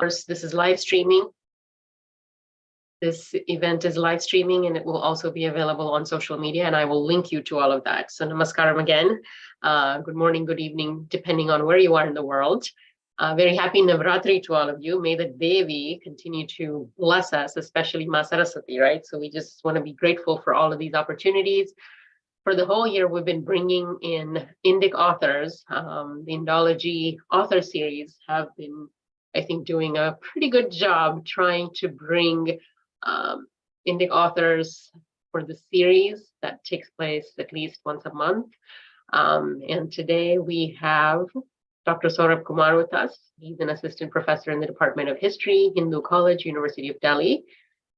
course, this is live streaming. This event is live streaming and it will also be available on social media, and I will link you to all of that. So namaskaram again. Good morning, good evening, depending on where you are in the world. Very happy Navratri to all of you. May the Devi continue to bless us, especially Ma Saraswati, right? So we just want to be grateful for all of these opportunities. For the whole year, we've been bringing in Indic authors. The Indology author series have been, I think, doing a pretty good job trying to bring Indic authors for the series that takes place at least once a month. And today we have Dr. Saurabh Kumar with us. He's an assistant professor in the Department of History, Hindu College, University of Delhi.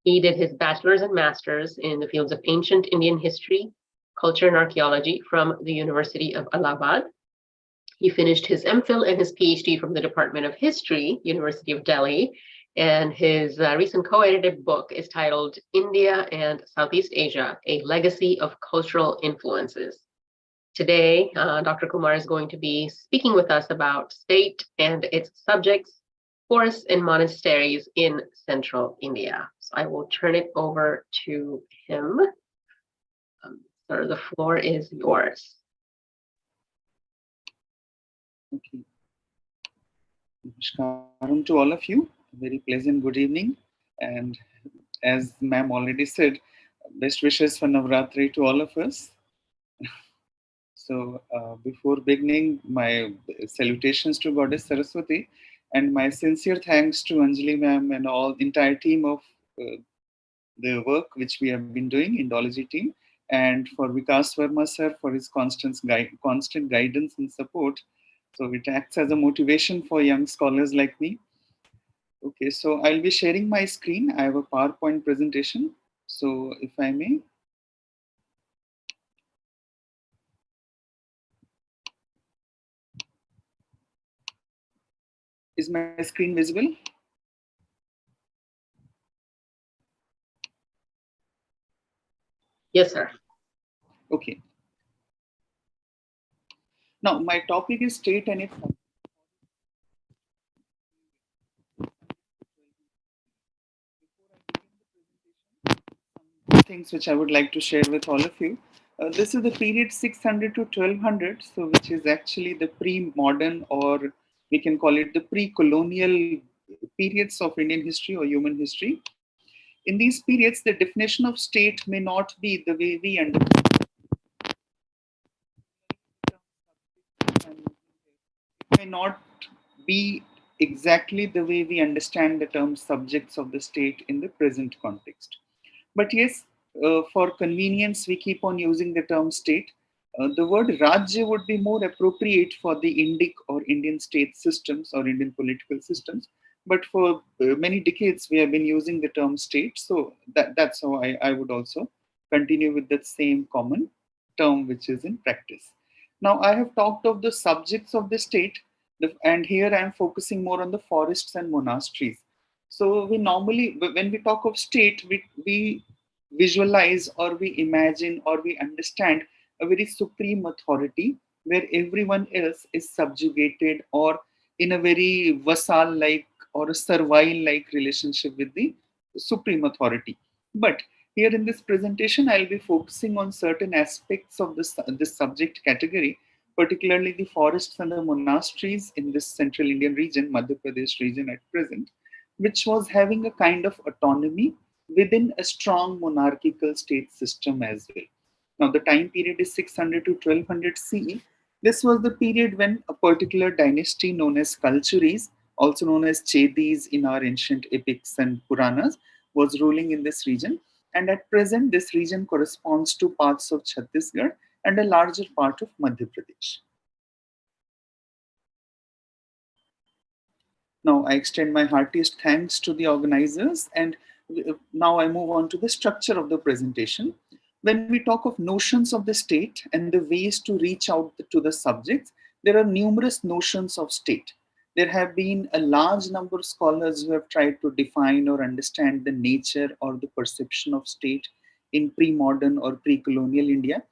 He did his bachelor's and master's in the fields of ancient Indian history, culture, and archaeology from the University of Allahabad. He finished his MPhil and his Ph.D. from the Department of History, University of Delhi. And his recent co-edited book is titled India and Southeast Asia, A Legacy of Cultural Influences. Today, Dr. Kumar is going to be speaking with us about state and its subjects, forests and monasteries in central India. So I will turn it over to him. Sir, the floor is yours. Okay. Namaskaram to all of you. Very pleasant good evening. And as ma'am already said, best wishes for Navratri to all of us. So before beginning, my salutations to Goddess Saraswati and my sincere thanks to Anjali ma'am and all entire team of the work which we have been doing, Indology team, and for Vikas Verma sir for his constant guidance and support. So it acts as a motivation for young scholars like me. Okay, so I'll be sharing my screen. I have a PowerPoint presentation. So if I may. Is my screen visible? Yes, sir. Okay. Now, my topic is state and its things which I would like to share with all of you. This is the period 600 to 1200, so which is actually the pre-modern, or we can call it the pre-colonial periods of Indian history or human history. In these periods, the definition of state may not be the way we understand. It may not be exactly the way we understand the term subjects of the state in the present context. But yes, for convenience, we keep on using the term state. The word Rajya would be more appropriate for the Indic or Indian state systems or Indian political systems. But for many decades, we have been using the term state. So that's how I would also continue with that same common term which is in practice. Now, I have talked of the subjects of the state, and here I am focusing more on the forests and monasteries. So we normally, when we talk of state, we visualize or we imagine or we understand a very supreme authority where everyone else is subjugated or in a very vassal-like or a servile-like relationship with the supreme authority. But here in this presentation, I'll be focusing on certain aspects of this subject category, particularly the forests and the monasteries in this central Indian region, Madhya Pradesh region at present, which was having a kind of autonomy within a strong monarchical state system as well. Now, the time period is 600 to 1200 CE. This was the period when a particular dynasty known as Kalchuris, also known as Chedis in our ancient epics and Puranas, was ruling in this region. And at present, this region corresponds to parts of Chhattisgarh and a larger part of Madhya Pradesh. Now, I extend my heartiest thanks to the organizers, and now I move on to the structure of the presentation. When we talk of notions of the state and the ways to reach out to the subjects, there are numerous notions of state. There have been a large number of scholars who have tried to define or understand the nature or the perception of state in pre-modern or pre-colonial India.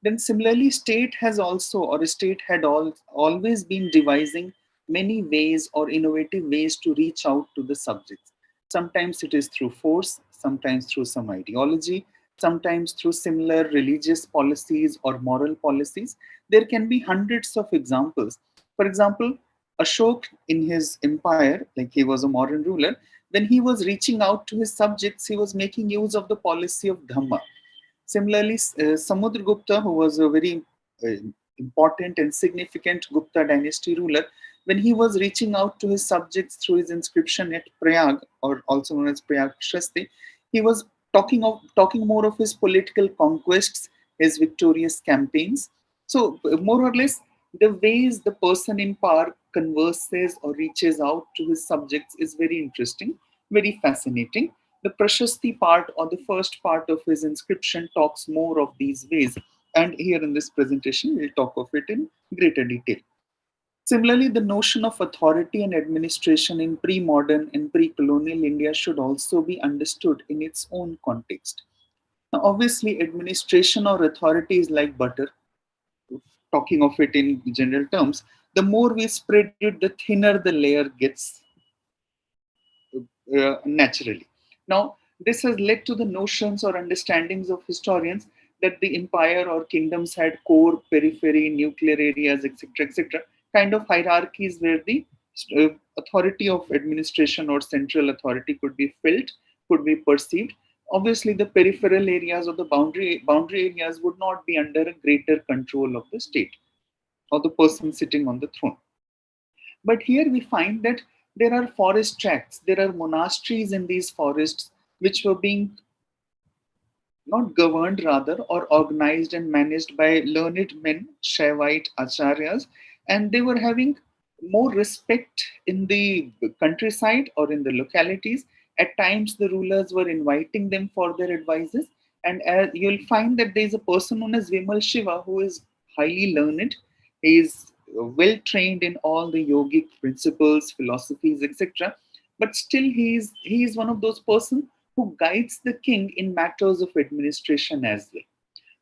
Then similarly, state has also, or a state had always been devising many ways or innovative ways to reach out to the subjects. Sometimes it is through force, sometimes through some ideology, sometimes through similar religious policies or moral policies. There can be hundreds of examples. For example, Ashok in his empire, like he was a modern ruler, when he was reaching out to his subjects, he was making use of the policy of Dhamma. Similarly, Samudragupta, who was a very uh, important and significant Gupta dynasty ruler, when he was reaching out to his subjects through his inscription at Prayag, or also known as Prayag Shasti, he was talking more of his political conquests, his victorious campaigns. So, more or less, the ways the person in power converses or reaches out to his subjects is very interesting, very fascinating. The Prashasti part, or the first part of his inscription, talks more of these ways. And here in this presentation, we'll talk of it in greater detail. Similarly, the notion of authority and administration in pre modern and pre colonial India should also be understood in its own context. Now, obviously, administration or authority is like butter. Talking of it in general terms, the more we spread it, the thinner the layer gets naturally. Now, this has led to the notions or understandings of historians that the empire or kingdoms had core, periphery, nuclear areas, etc., etc., kind of hierarchies where the authority of administration or central authority could be felt, could be perceived. Obviously, the peripheral areas or the boundary areas would not be under a greater control of the state or the person sitting on the throne. But here we find that there are forest tracts, there are monasteries in these forests which were being not governed rather or organized and managed by learned men, Shaivite acharyas, and they were having more respect in the countryside or in the localities. At times, the rulers were inviting them for their advices, and you'll find that there is a person known as Vimal Shiva who is highly learned. He is well trained in all the yogic principles, philosophies, etc. But still, he is one of those persons who guides the king in matters of administration as well.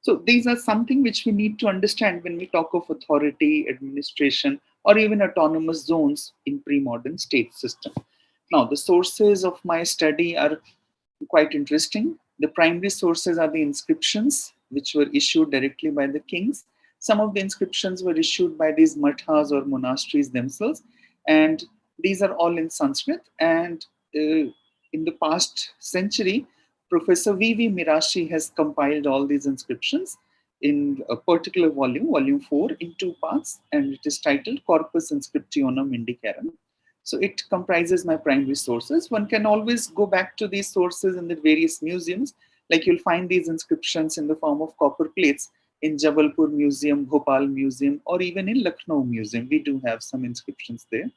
So these are something which we need to understand when we talk of authority, administration, or even autonomous zones in pre-modern state system. Now, the sources of my study are quite interesting. The primary sources are the inscriptions, which were issued directly by the kings. Some of the inscriptions were issued by these mathas or monasteries themselves, and these are all in Sanskrit. And in the past century, Professor V.V. Mirashi has compiled all these inscriptions in a particular volume, volume 4, in two parts, and it is titled Corpus Inscriptionum Indicarum. So it comprises my primary sources. One can always go back to these sources in the various museums. Like you'll find these inscriptions in the form of copper plates in Jabalpur Museum, Bhopal Museum, or even in Lucknow Museum. We do have some inscriptions there.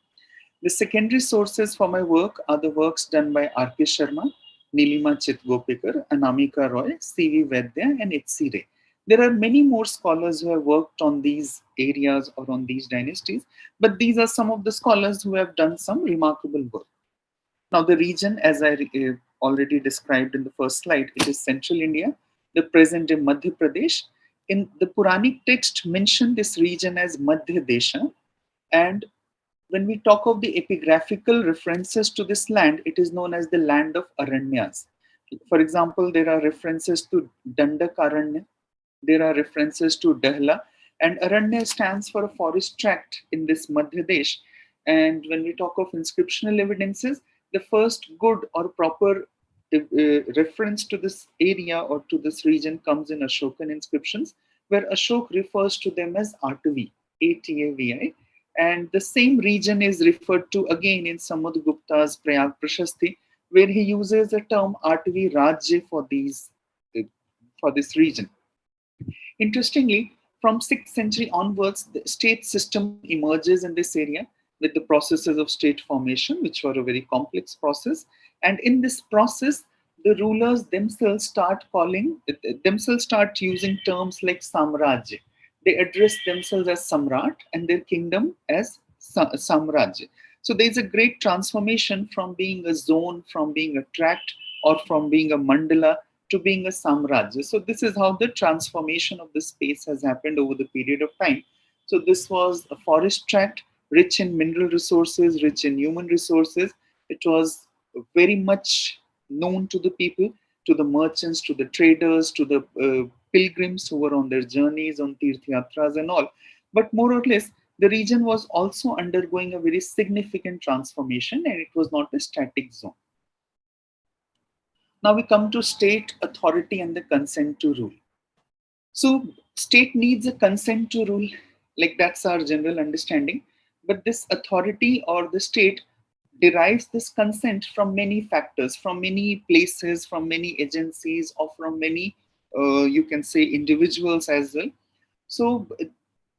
The secondary sources for my work are the works done by R.K. Sharma, Nilima Chitgopikar, Anamika Roy, C.V. Vaidya, and H.C. Ray. There are many more scholars who have worked on these areas or on these dynasties, but these are some of the scholars who have done some remarkable work. Now, the region, as I already described in the first slide, it is central India, the present day Madhya Pradesh. In the Puranic text, mention this region as Madhya Desha, and when we talk of the epigraphical references to this land, it is known as the land of Aranyas. For example, there are references to Dandakaranya, there are references to Dahla, and Aranya stands for a forest tract in this Madhya Desh. And when we talk of inscriptional evidences, the first good or proper reference to this area or to this region comes in Ashokan inscriptions, where Ashok refers to them as Atavi, Atavi, and the same region is referred to again in Samudragupta's Prayag Prashasti, where he uses the term Atavi Rajya for for this region. Interestingly, from 6th century onwards, the state system emerges in this area with the processes of state formation, which were a very complex process. And in this process, the rulers themselves start using terms like Samrajya. They address themselves as Samrat and their kingdom as Samrajya. So there's a great transformation from being a zone, from being a tract, or from being a mandala to being a samrajya. So this is how the transformation of the space has happened over the period of time. So this was a forest tract, rich in mineral resources, rich in human resources. It was very much known to the people, to the merchants, to the traders, to the pilgrims who were on their journeys, on Tirth Yatras and all. But more or less, the region was also undergoing a very significant transformation, and it was not a static zone. Now we come to state authority and the consent to rule. So state needs a consent to rule, like that's our general understanding. But this authority or the state derives this consent from many factors, from many places, from many agencies, or from many, you can say, individuals as well. So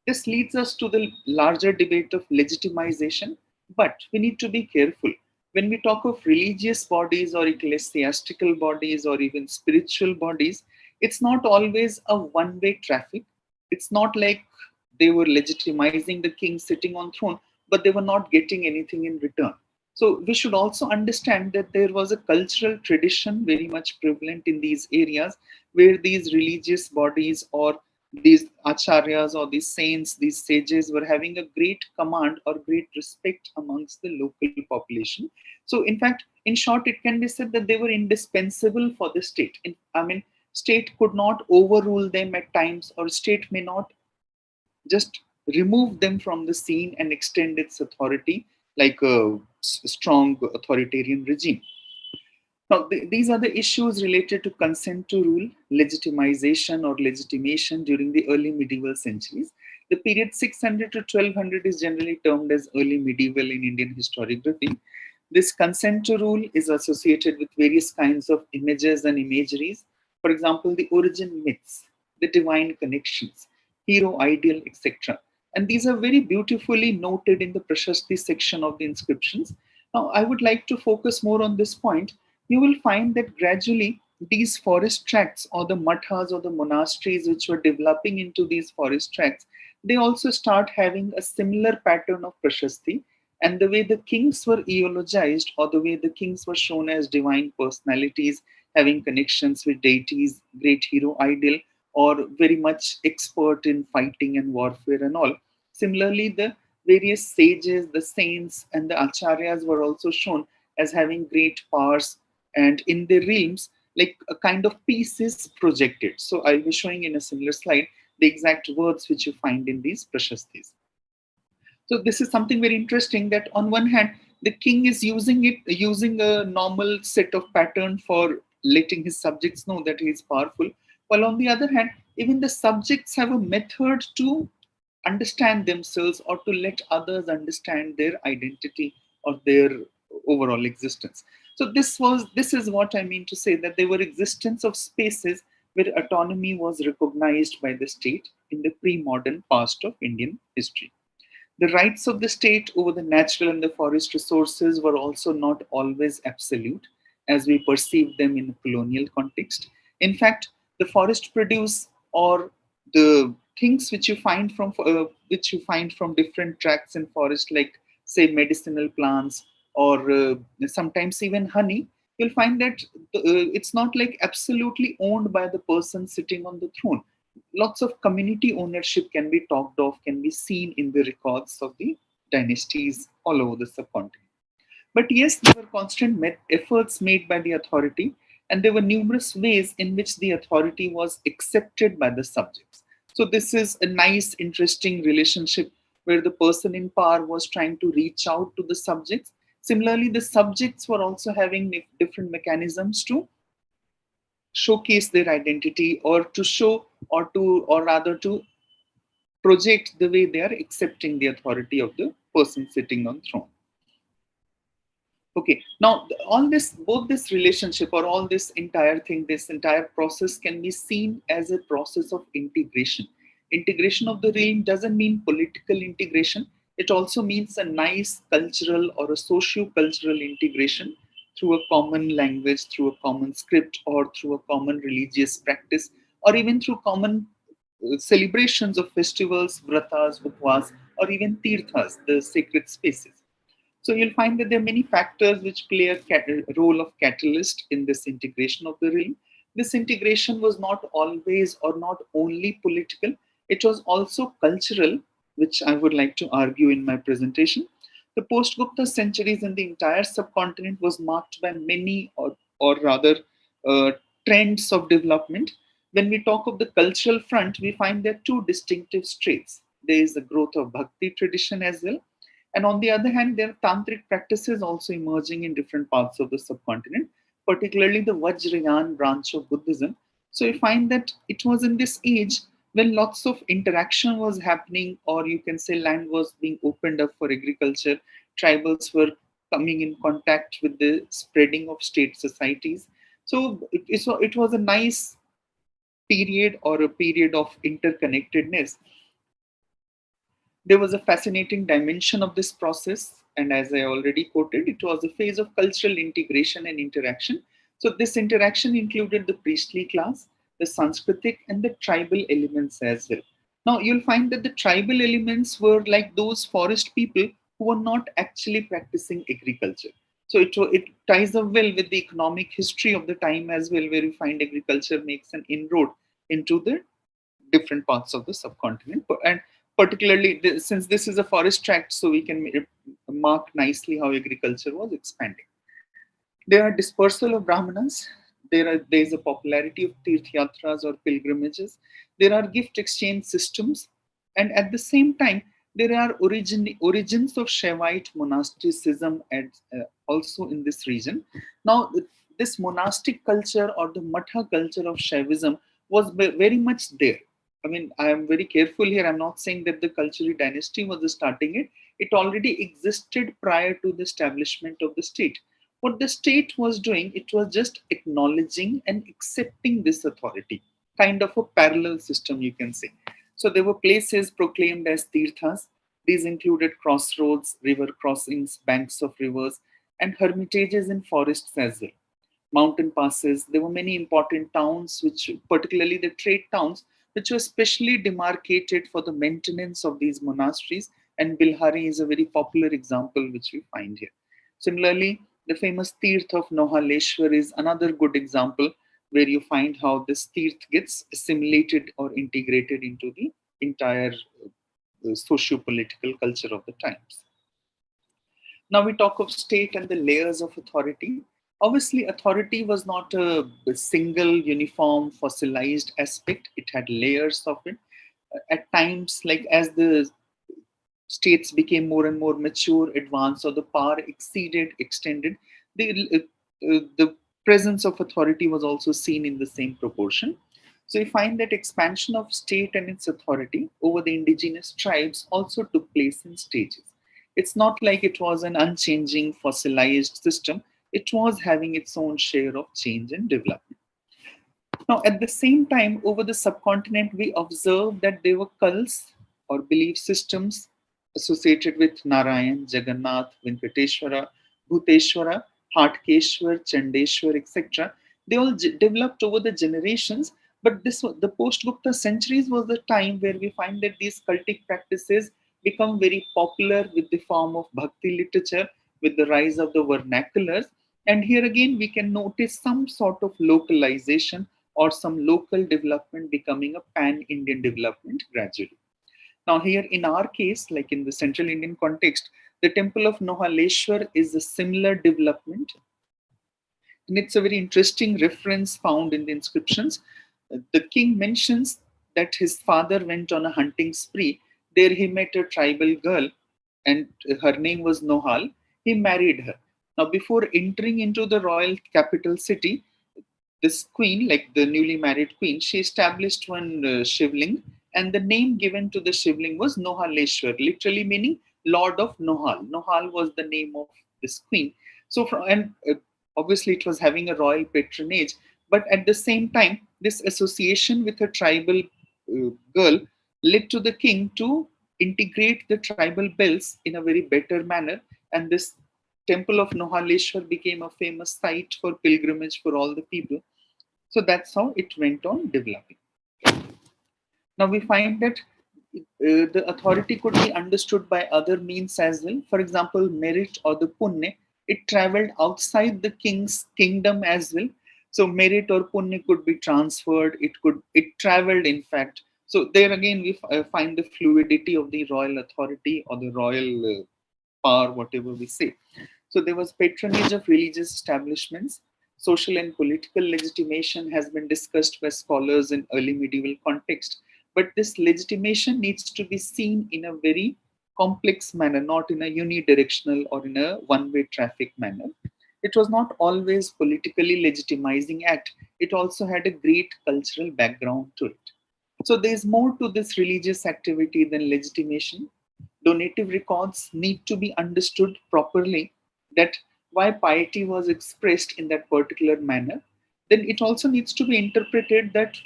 this leads us to the larger debate of legitimization, but we need to be careful. When we talk of religious bodies or ecclesiastical bodies or even spiritual bodies, it's not always a one-way traffic. It's not like they were legitimizing the king sitting on throne, but they were not getting anything in return. So we should also understand that there was a cultural tradition very much prevalent in these areas where these religious bodies or these acharyas or these saints, these sages were having a great command or great respect amongst the local population. So, in fact, in short, it can be said that they were indispensable for the state. I mean, state could not overrule them at times, or state may not just remove them from the scene and extend its authority like a strong authoritarian regime. Now, these are the issues related to consent to rule, legitimization or legitimation during the early medieval centuries. The period 600 to 1200 is generally termed as early medieval in Indian historiography. This consent to rule is associated with various kinds of images and imageries. For example, the origin myths, the divine connections, hero ideal, etc. And these are very beautifully noted in the Prashasti section of the inscriptions. Now, I would like to focus more on this point. You will find that gradually these forest tracts or the mathas or the monasteries which were developing into these forest tracts, they also start having a similar pattern of prashasti, and the way the kings were eulogized or the way the kings were shown as divine personalities having connections with deities, great hero ideal, or very much expert in fighting and warfare and all. Similarly, the various sages, the saints, and the acharyas were also shown as having great powers, and in their realms, like a kind of peace is projected. So I'll be showing in a similar slide the exact words which you find in these prashastis. So this is something very interesting, that on one hand, the king is using a normal set of pattern for letting his subjects know that he is powerful, while on the other hand, even the subjects have a method to understand themselves or to let others understand their identity or their overall existence. So this is what I mean to say, that there were existence of spaces where autonomy was recognized by the state in the pre-modern past of Indian history. The rights of the state over the natural and the forest resources were also not always absolute as we perceive them in a colonial context. In fact, the forest produce or the things which you find from different tracts in forest, like say medicinal plants or sometimes even honey, you'll find that it's not like absolutely owned by the person sitting on the throne. Lots of community ownership can be talked of, can be seen in the records of the dynasties all over the subcontinent. But yes, there were constant efforts made by the authority, and there were numerous ways in which the authority was accepted by the subjects. So, this is a nice, interesting relationship where the person in power was trying to reach out to the subjects. Similarly, the subjects were also having different mechanisms to showcase their identity or to show or rather to project the way they are accepting the authority of the person sitting on throne. Okay, now all this, both this relationship or all this entire thing, this entire process can be seen as a process of integration. Integration of the realm doesn't mean political integration. It also means a nice cultural or a socio-cultural integration through a common language, through a common script, or through a common religious practice, or even through common celebrations of festivals, vratas, upvas, or even tirthas, the sacred spaces. So you'll find that there are many factors which play a role of catalyst in this integration of the realm. This integration was not always or not only political, it was also cultural, which I would like to argue in my presentation. The post-Gupta centuries in the entire subcontinent was marked by many, or rather, uh, trends of development. When we talk of the cultural front, we find there are two distinctive traits. There is the growth of Bhakti tradition as well. And on the other hand, there are tantric practices also emerging in different parts of the subcontinent, particularly the Vajrayana branch of Buddhism. So you find that it was in this age when lots of interaction was happening, or you can say land was being opened up for agriculture, tribals were coming in contact with the spreading of state societies. So it was a nice period, or a period of interconnectedness. There was a fascinating dimension of this process, and as I already quoted, it was a phase of cultural integration and interaction. So, this interaction included the priestly class, the Sanskritic, and the tribal elements as well. Now, you'll find that the tribal elements were like those forest people who were not actually practicing agriculture. So, it ties up well with the economic history of the time as well, where you find agriculture makes an inroad into the different parts of the subcontinent. And particularly, since this is a forest tract, so we can mark nicely how agriculture was expanding. There are dispersal of Brahmanas. There is a popularity of Tirth Yatras or pilgrimages. There are gift exchange systems. And at the same time, there are origins of Shaivite monasticism also in this region. Now, this monastic culture or the Matha culture of Shaivism was very much there. I mean, I am very careful here. I'm not saying that the Kalchari dynasty was starting it. It already existed prior to the establishment of the state. What the state was doing, it was just acknowledging and accepting this authority, kind of a parallel system, you can say. So there were places proclaimed as tirthas. These included crossroads, river crossings, banks of rivers, and hermitages in forests as well. Mountain passes. There were many important towns, which particularly the trade towns, which were specially demarcated for the maintenance of these monasteries. And Bilhari is a very popular example which we find here. Similarly, the famous Tirth of Nohaleshwar is another good example where you find how this Tirth gets assimilated or integrated into the entire socio-political culture of the times. Now we talk of state and the layers of authority. Obviously, authority was not a single, uniform, fossilized aspect. It had layers of it. At times, like as the states became more and more mature, advanced, or the power extended, the presence of authority was also seen in the same proportion. So we find that expansion of state and its authority over the indigenous tribes also took place in stages. It's not like it was an unchanging, fossilized system. It was having its own share of change and development. Now, at the same time, over the subcontinent, we observe that there were cults or belief systems associated with Narayan, Jagannath, Venkateshwara, Bhuteshwara, Hatkeshwar, Chandeshwar, etc. They all developed over the generations, but the post-Gupta centuries was the time where we find that these cultic practices become very popular with the form of bhakti literature, with the rise of the vernaculars. And here again, we can notice some sort of localization or some local development becoming a pan-Indian development gradually. Now here in our case, like in the Central Indian context, the temple of Nohaleshwar is a similar development. And it's a very interesting reference found in the inscriptions. The king mentions that his father went on a hunting spree. There he met a tribal girl and her name was Nohal. He married her. Now before entering into the royal capital city, this queen, like the newly married queen, she established one shivling, and the name given to the shivling was Nohaleshwar, literally meaning Lord of Nohal. Nohal was the name of this queen. So, obviously, it was having a royal patronage, but at the same time, this association with a tribal girl led to the king to integrate the tribal bells in a very better manner, and this temple of Nohaleshwar became a famous site for pilgrimage for all the people. So that's how it went on developing. Now we find that the authority could be understood by other means as well. For example, merit or the punya, it traveled outside the king's kingdom as well. So merit or punya could be transferred. It traveled, in fact, So there again, we find the fluidity of the royal authority or the royal power, whatever we say. So there was patronage of religious establishments. Social and political legitimation has been discussed by scholars in early medieval context. But this legitimation needs to be seen in a very complex manner, not in a unidirectional or in a one-way traffic manner. It was not always politically legitimizing act. It also had a great cultural background to it. So there's more to this religious activity than legitimation. Donative records need to be understood properly, that why piety was expressed in that particular manner. Then it also needs to be interpreted that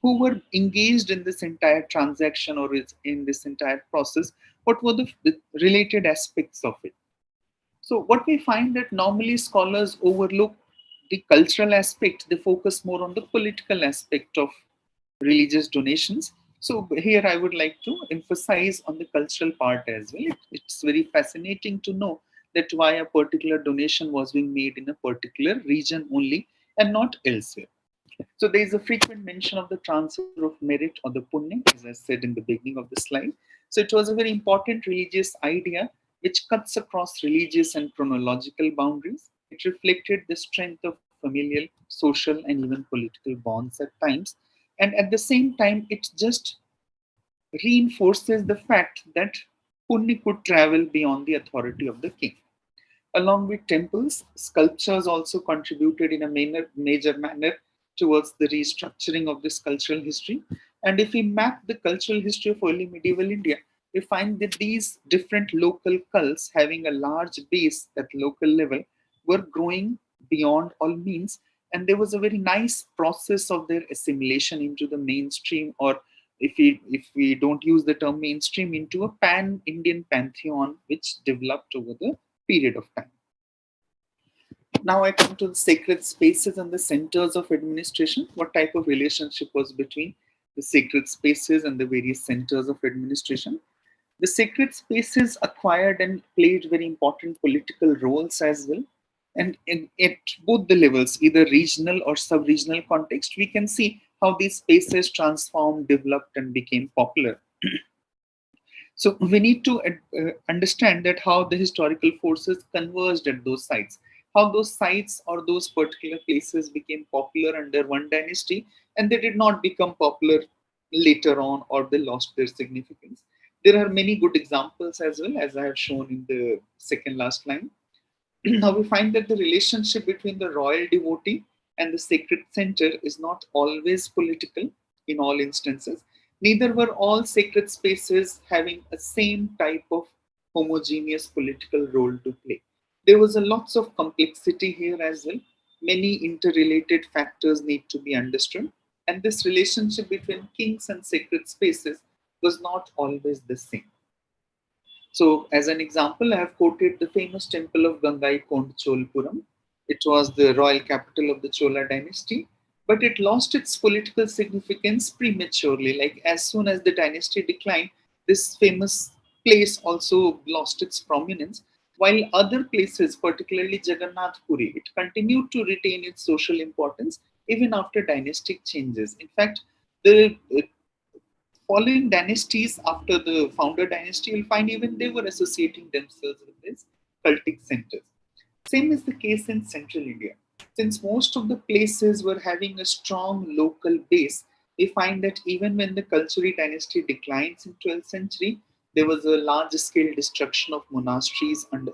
who were engaged in this entire transaction or in this entire process, what were the related aspects of it. So what we find that normally scholars overlook the cultural aspect, they focus more on the political aspect of religious donations. So here I would like to emphasize on the cultural part as well. It's very fascinating to know that why a particular donation was being made in a particular region only and not elsewhere. So there is a frequent mention of the transfer of merit or the punya, as I said in the beginning of the slide. So it was a very important religious idea which cuts across religious and chronological boundaries. It reflected the strength of familial, social, and even political bonds at times. And at the same time, it just reinforces the fact that punya could travel beyond the authority of the king. Along with temples, sculptures also contributed in a major manner towards the restructuring of this cultural history. And if we map the cultural history of early medieval India, we find that these different local cults having a large base at local level were growing beyond all means. And there was a very nice process of their assimilation into the mainstream, or if we don't use the term mainstream, into a pan-Indian pantheon which developed over the period of time. Now I come to the sacred spaces and the centers of administration. What type of relationship was between the sacred spaces and the various centers of administration? The sacred spaces acquired and played very important political roles as well. And at both the levels, either regional or sub-regional context, we can see how these spaces transformed, developed, and became popular. So we need to understand that how the historical forces converged at those sites, how those sites or those particular places became popular under one dynasty and they did not become popular later on or they lost their significance. There are many good examples as well, as I have shown in the second last line. Now we find that the relationship between the royal devotee and the sacred center is not always political in all instances. Neither were all sacred spaces having a same type of homogeneous political role to play. There was a lots of complexity here as well. Many interrelated factors need to be understood, and this relationship between kings and sacred spaces was not always the same. So, as an example, I have quoted the famous temple of Gangaikond Cholpuram. It was the royal capital of the Chola dynasty, but it lost its political significance prematurely. Like, as soon as the dynasty declined, this famous place also lost its prominence, while other places, particularly Jagannath Puri, it continued to retain its social importance even after dynastic changes. In fact, the following dynasties after the founder dynasty, you'll find even they were associating themselves with these cultic centers. Same is the case in central India. Since most of the places were having a strong local base, we find that even when the Kalchuri dynasty declines in 12th century, there was a large scale destruction of monasteries under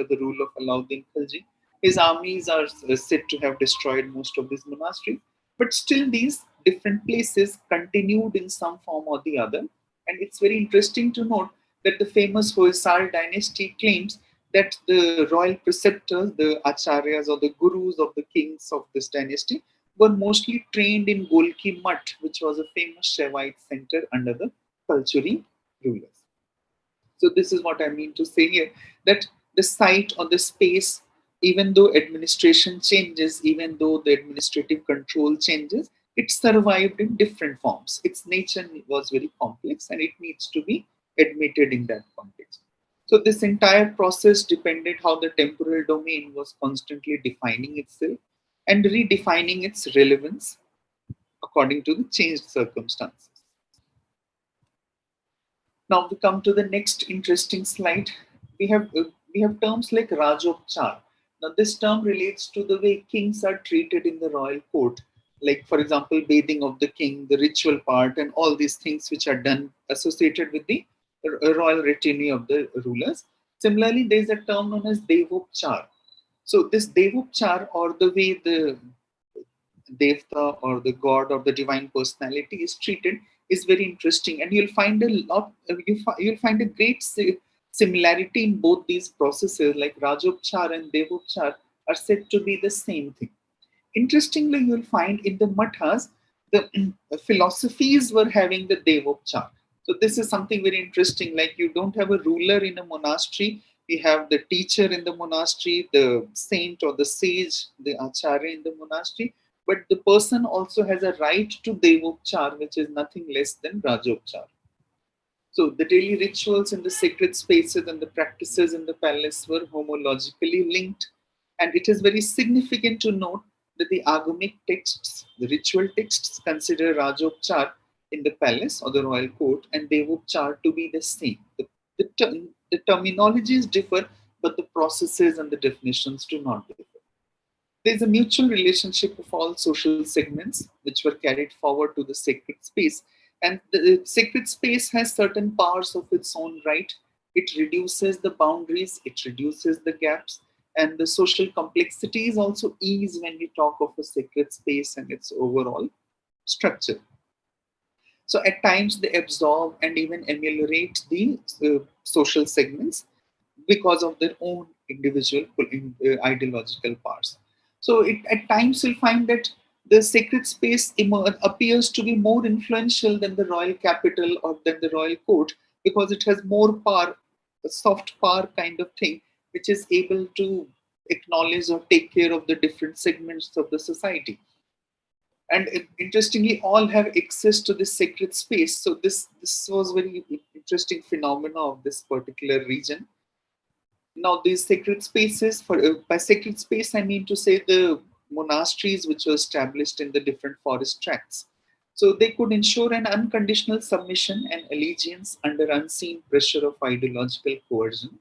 the rule of Alauddin Khilji. His armies are said to have destroyed most of these monasteries, but still these different places continued in some form or the other. And it's very interesting to note that the famous Hoysal dynasty claims that the royal preceptors, the acharyas or the gurus of the kings of this dynasty, were mostly trained in Golki Mutt, which was a famous Shaivite center under the Kalchuri rulers. So this is what I mean to say here, that the site or the space, even though administration changes, even though the administrative control changes, it survived in different forms. Its nature was very complex and it needs to be admitted in that context. So this entire process depended how the temporal domain was constantly defining itself and redefining its relevance according to the changed circumstances. Now we come to the next interesting slide. We have terms like Rajopchar. Now this term relates to the way kings are treated in the royal court. Like for example, bathing of the king, the ritual part, and all these things which are done associated with the royal retinue of the rulers. Similarly, there is a term known as Devopchar. So this Devopchar, or the way the Devta or the god or the divine personality is treated, is very interesting, and you'll find a lot. You'll find a great similarity in both these processes. Like Rajopchar and Devopchar are said to be the same thing. Interestingly, you'll find in the mathas, the philosophies were having the Devopchar. So this is something very interesting. Like you don't have a ruler in a monastery. We have the teacher in the monastery, the saint or the sage, the acharya in the monastery. But the person also has a right to Devopchar, which is nothing less than Rajopchar. So the daily rituals in the sacred spaces and the practices in the palace were homologically linked. And it is very significant to note that the agamic texts, the ritual texts, consider Rajopchar in the palace or the royal court and Devopchar to be the same. The terminologies differ, but the processes and the definitions do not differ. There is a mutual relationship of all social segments which were carried forward to the sacred space. And the sacred space has certain powers of its own right. It reduces the boundaries, it reduces the gaps, and the social complexities also ease when we talk of a sacred space and its overall structure. So at times they absorb and even ameliorate the social segments because of their own individual ideological parts. So at times you'll find that the sacred space appears to be more influential than the royal capital or than the royal court because it has more power, a soft power kind of thing, which is able to acknowledge or take care of the different segments of the society. And interestingly, all have access to this sacred space. So this was very interesting phenomena of this particular region. Now these sacred spaces, for by sacred space I mean to say the monasteries which were established in the different forest tracts. So they could ensure an unconditional submission and allegiance under unseen pressure of ideological coercion.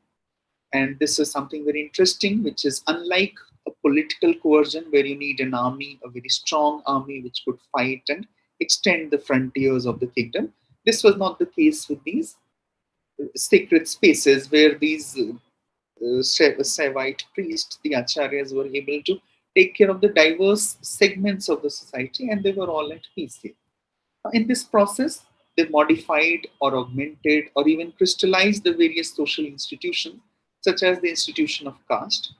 And this is something very interesting, which is unlike a political coercion where you need an army, a very strong army which could fight and extend the frontiers of the kingdom. This was not the case with these sacred spaces where these Saivite priests, the acharyas, were able to take care of the diverse segments of the society and they were all at peace here. In this process, they modified or augmented or even crystallized the various social institutions, such as the institution of caste.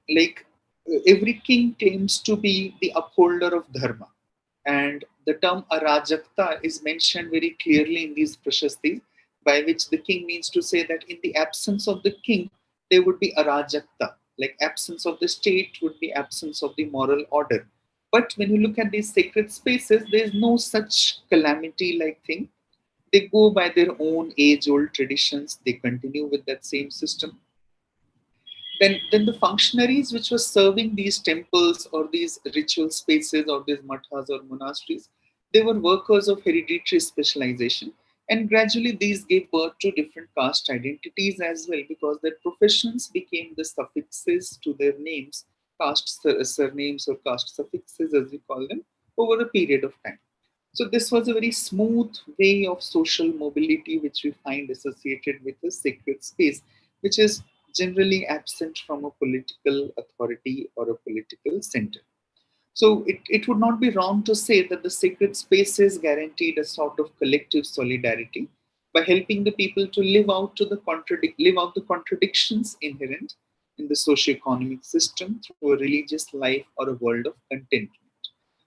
Like every king claims to be the upholder of dharma, and the term arajakta is mentioned very clearly in these prashastis, by which the king means to say that in the absence of the king, there would be arajakta, like absence of the state would be absence of the moral order. But when you look at these sacred spaces, there is no such calamity like thing. They go by their own age old traditions, they continue with that same system. Then the functionaries which were serving these temples or these ritual spaces or these mathas or monasteries, they were workers of hereditary specialization. And gradually these gave birth to different caste identities as well because their professions became the suffixes to their names, caste surnames or caste suffixes as we call them, over a period of time. So this was a very smooth way of social mobility which we find associated with the sacred space, which is generally absent from a political authority or a political center. So it would not be wrong to say that the sacred spaces guaranteed a sort of collective solidarity by helping the people to live out the contradictions inherent in the socio-economic system through a religious life or a world of contentment.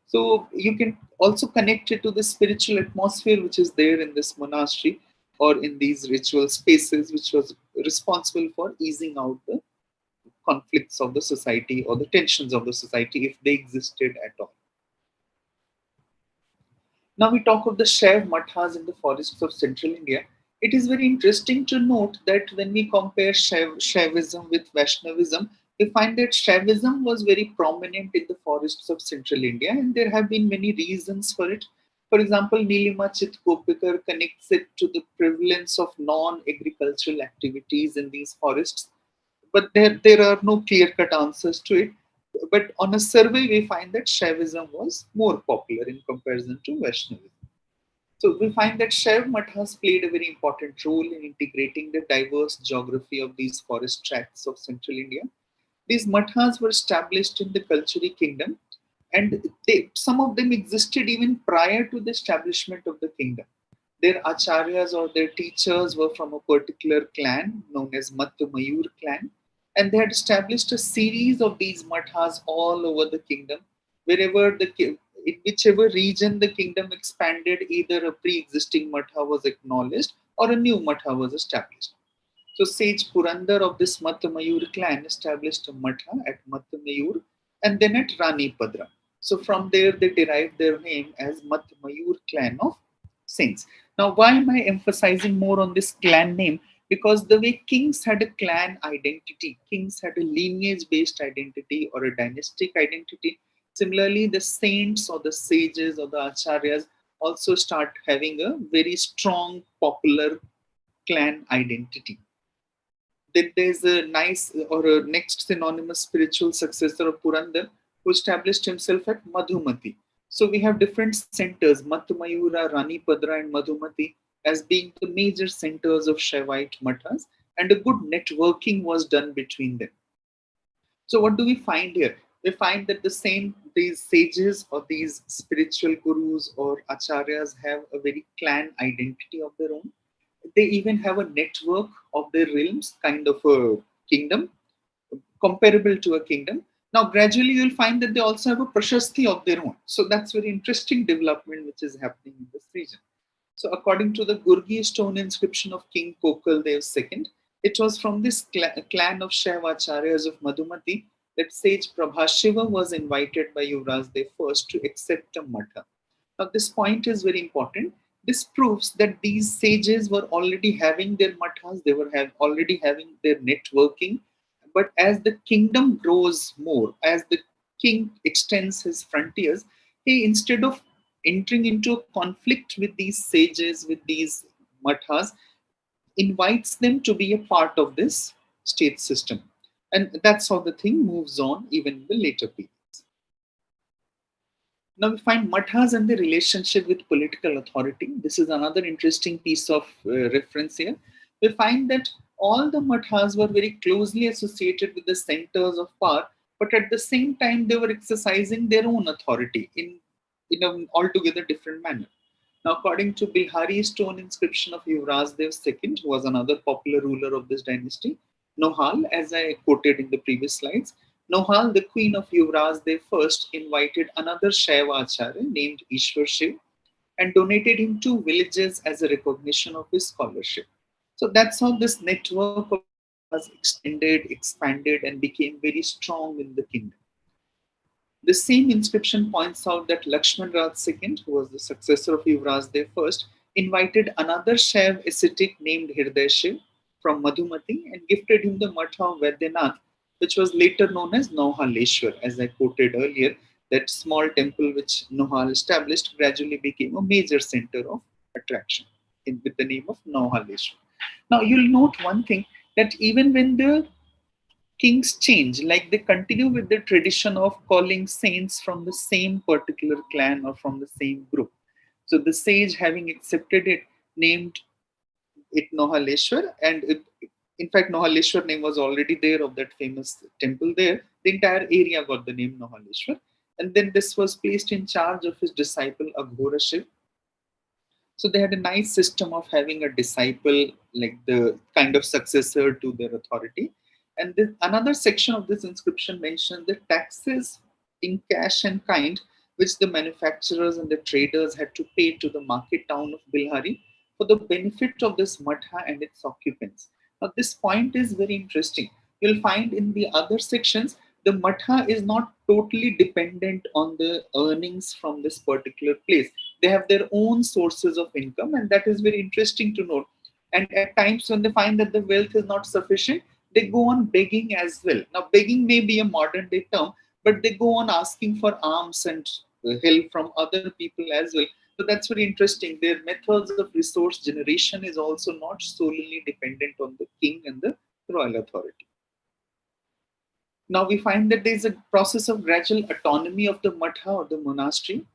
So you can also connect it to the spiritual atmosphere which is there in this monastery or in these ritual spaces, which was responsible for easing out the conflicts of the society or the tensions of the society if they existed at all. Now we talk of the Shaiv mathas in the forests of central India. It is very interesting to note that when we compare Shaivism with Vaishnavism, we find that Shaivism was very prominent in the forests of central India, and there have been many reasons for it. For example, Nilima Chit Gopikar connects it to the prevalence of non-agricultural activities in these forests, but there are no clear-cut answers to it. But on a survey, we find that Shaivism was more popular in comparison to Vaishnavism. So we find that Shaiv Mathas played a very important role in integrating the diverse geography of these forest tracts of central India. These mathas were established in the Kalchuri kingdom, and some of them existed even prior to the establishment of the kingdom. Their acharyas or their teachers were from a particular clan known as Mattu Mayur clan, and they had established a series of these mathas all over the kingdom, wherever in whichever region the kingdom expanded, either a pre-existing matha was acknowledged or a new matha was established. So sage Purandar of this Mathamayur clan established a matha at Mathamayur and then at Rani Padra. So from there they derived their name as Mathamayur clan of saints. Now why am I emphasizing more on this clan name? Because the way kings had a clan identity, kings had a lineage based identity or a dynastic identity. Similarly, the saints or the sages or the acharyas also start having a very strong popular clan identity. Then there's a nice or a next synonymous spiritual successor of Purandar who established himself at Madhumati. So we have different centers, Mathumayura, Ranipadra, and Madhumati, as being the major centers of Shaivite mathas, and a good networking was done between them. So what do we find here? We find that these sages or these spiritual gurus or acharyas have a very clan identity of their own. They even have a network of their realms, kind of a kingdom, comparable to a kingdom. Now, gradually, you'll find that they also have a prashasti of their own. So that's very interesting development which is happening in this region. So, according to the Gurgi stone inscription of King Kokal Dev II, it was from this clan of Shaivacharyas of Madhumati that sage Prabhashiva was invited by Yuvraj Dev I to accept a matha. Now, this point is very important. This proves that these sages were already having their mathas, they were already having their networking. But as the kingdom grows more, as the king extends his frontiers, he, instead of entering into a conflict with these sages, with these mathas, invites them to be a part of this state system. And that's how the thing moves on even in the later periods. Now we find mathas and the relationship with political authority. This is another interesting piece of reference here. We find that all the mathas were very closely associated with the centers of power, but at the same time they were exercising their own authority in an altogether different manner. Now, according to Bihari stone inscription of Yuvraj Dev II, who was another popular ruler of this dynasty, Nohal, as I quoted in the previous slides, Nohal, the queen of Yuvraj Dev I, invited another Shaiva Acharya named Ishwar Shiv and donated him 2 villages as a recognition of his scholarship. So that's how this network of has extended, expanded, and became very strong in the kingdom. The same inscription points out that Lakshman Raj II, who was the successor of Yuvraj Dev I, invited another Shaiv ascetic named Hirday Shiv from Madhumati and gifted him the Matha of Vaidyanath, which was later known as Nauhaleshwar. As I quoted earlier, that small temple which Nohal established gradually became a major center of attraction with the name of Nauhaleshwar. Now you'll note one thing, that even when the kings change, like they continue with the tradition of calling saints from the same particular clan or from the same group. So the sage, having accepted it, named it Nohaleshwar, and in fact, Nohaleshwar name was already there of that famous temple there. The entire area got the name Nohaleshwar, and then this was placed in charge of his disciple Aghora Shiv. So they had a nice system of having a disciple, like the kind of successor to their authority. And another section of this inscription mentions the taxes in cash and kind, which the manufacturers and the traders had to pay to the market town of Bilhari for the benefit of this matha and its occupants. Now, this point is very interesting. You'll find in the other sections, the matha is not totally dependent on the earnings from this particular place. They have their own sources of income, and that is very interesting to note. And at times when they find that the wealth is not sufficient, they go on begging as well. Now, begging may be a modern day term, but they go on asking for alms and help from other people as well. So that's very interesting. Their methods of resource generation is also not solely dependent on the king and the royal authority. Now we find that there is a process of gradual autonomy of the Matha or the monastery.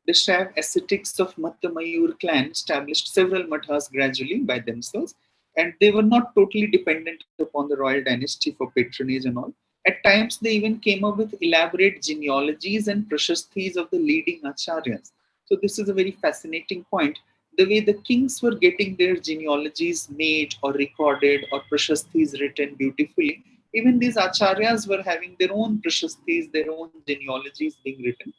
The Shaiv ascetics of Mattamayur clan established several Mathas gradually by themselves, and they were not totally dependent upon the royal dynasty for patronage and all. At times, they even came up with elaborate genealogies and prashasthis of the leading acharyas. So this is a very fascinating point. The way the kings were getting their genealogies made or recorded or prashasthis written beautifully, even these acharyas were having their own prashasthis, their own genealogies being written.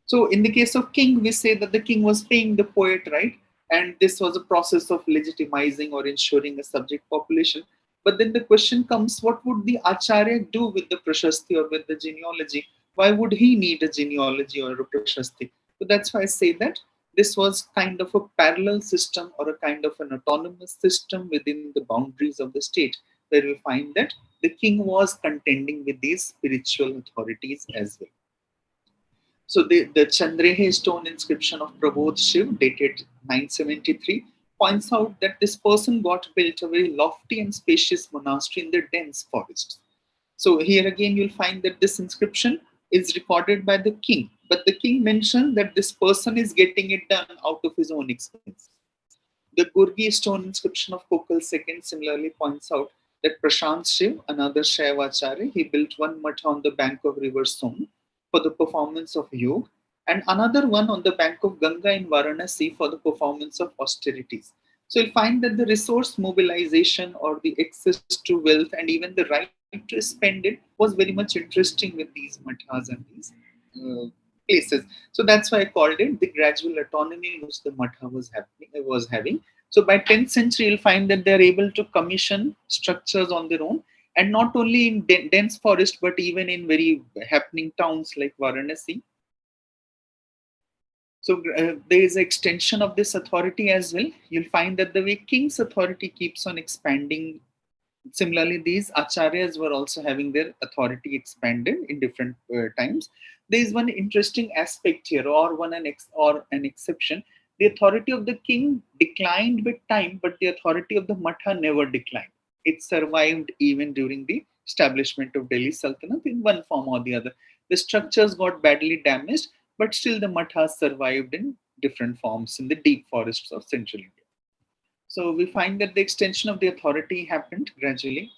So in the case of king, we say that the king was paying the poet, right? And this was a process of legitimizing or ensuring a subject population. But then the question comes, what would the acharya do with the prashasti or with the genealogy? Why would he need a genealogy or a prashasti? So that's why I say that this was kind of a parallel system or a kind of an autonomous system within the boundaries of the state, where we find that the king was contending with these spiritual authorities as well. So the Chandrehe stone inscription of Prabodh Shiv, dated 973, points out that this person got built a very lofty and spacious monastery in the dense forests. So here again, you'll find that this inscription is recorded by the king, but the king mentioned that this person is getting it done out of his own expense. The Gurgi stone inscription of Kokal II similarly points out that Prashant Shiv, another Shaivacharya, he built one matha on the bank of river Son for the performance of yoga, and another one on the bank of Ganga in Varanasi for the performance of austerities. So you'll find that the resource mobilization or the access to wealth and even the right to spend it was very much interesting with these mathas and these uh, places. So that's why I called it the gradual autonomy which the matha was having. So by 10th century, you'll find that they're able to commission structures on their own, and not only in dense forest, but even in very happening towns like Varanasi. So there is an extension of this authority as well. You'll find that the way king's authority keeps on expanding, similarly these acharyas were also having their authority expanded in different times. There is one interesting aspect here, or an exception. The authority of the king declined with time, but the authority of the matha never declined. It survived even during the establishment of Delhi Sultanate in one form or the other. The structures got badly damaged, but still the mathas survived in different forms in the deep forests of central India. So we find that the extension of the authority happened gradually.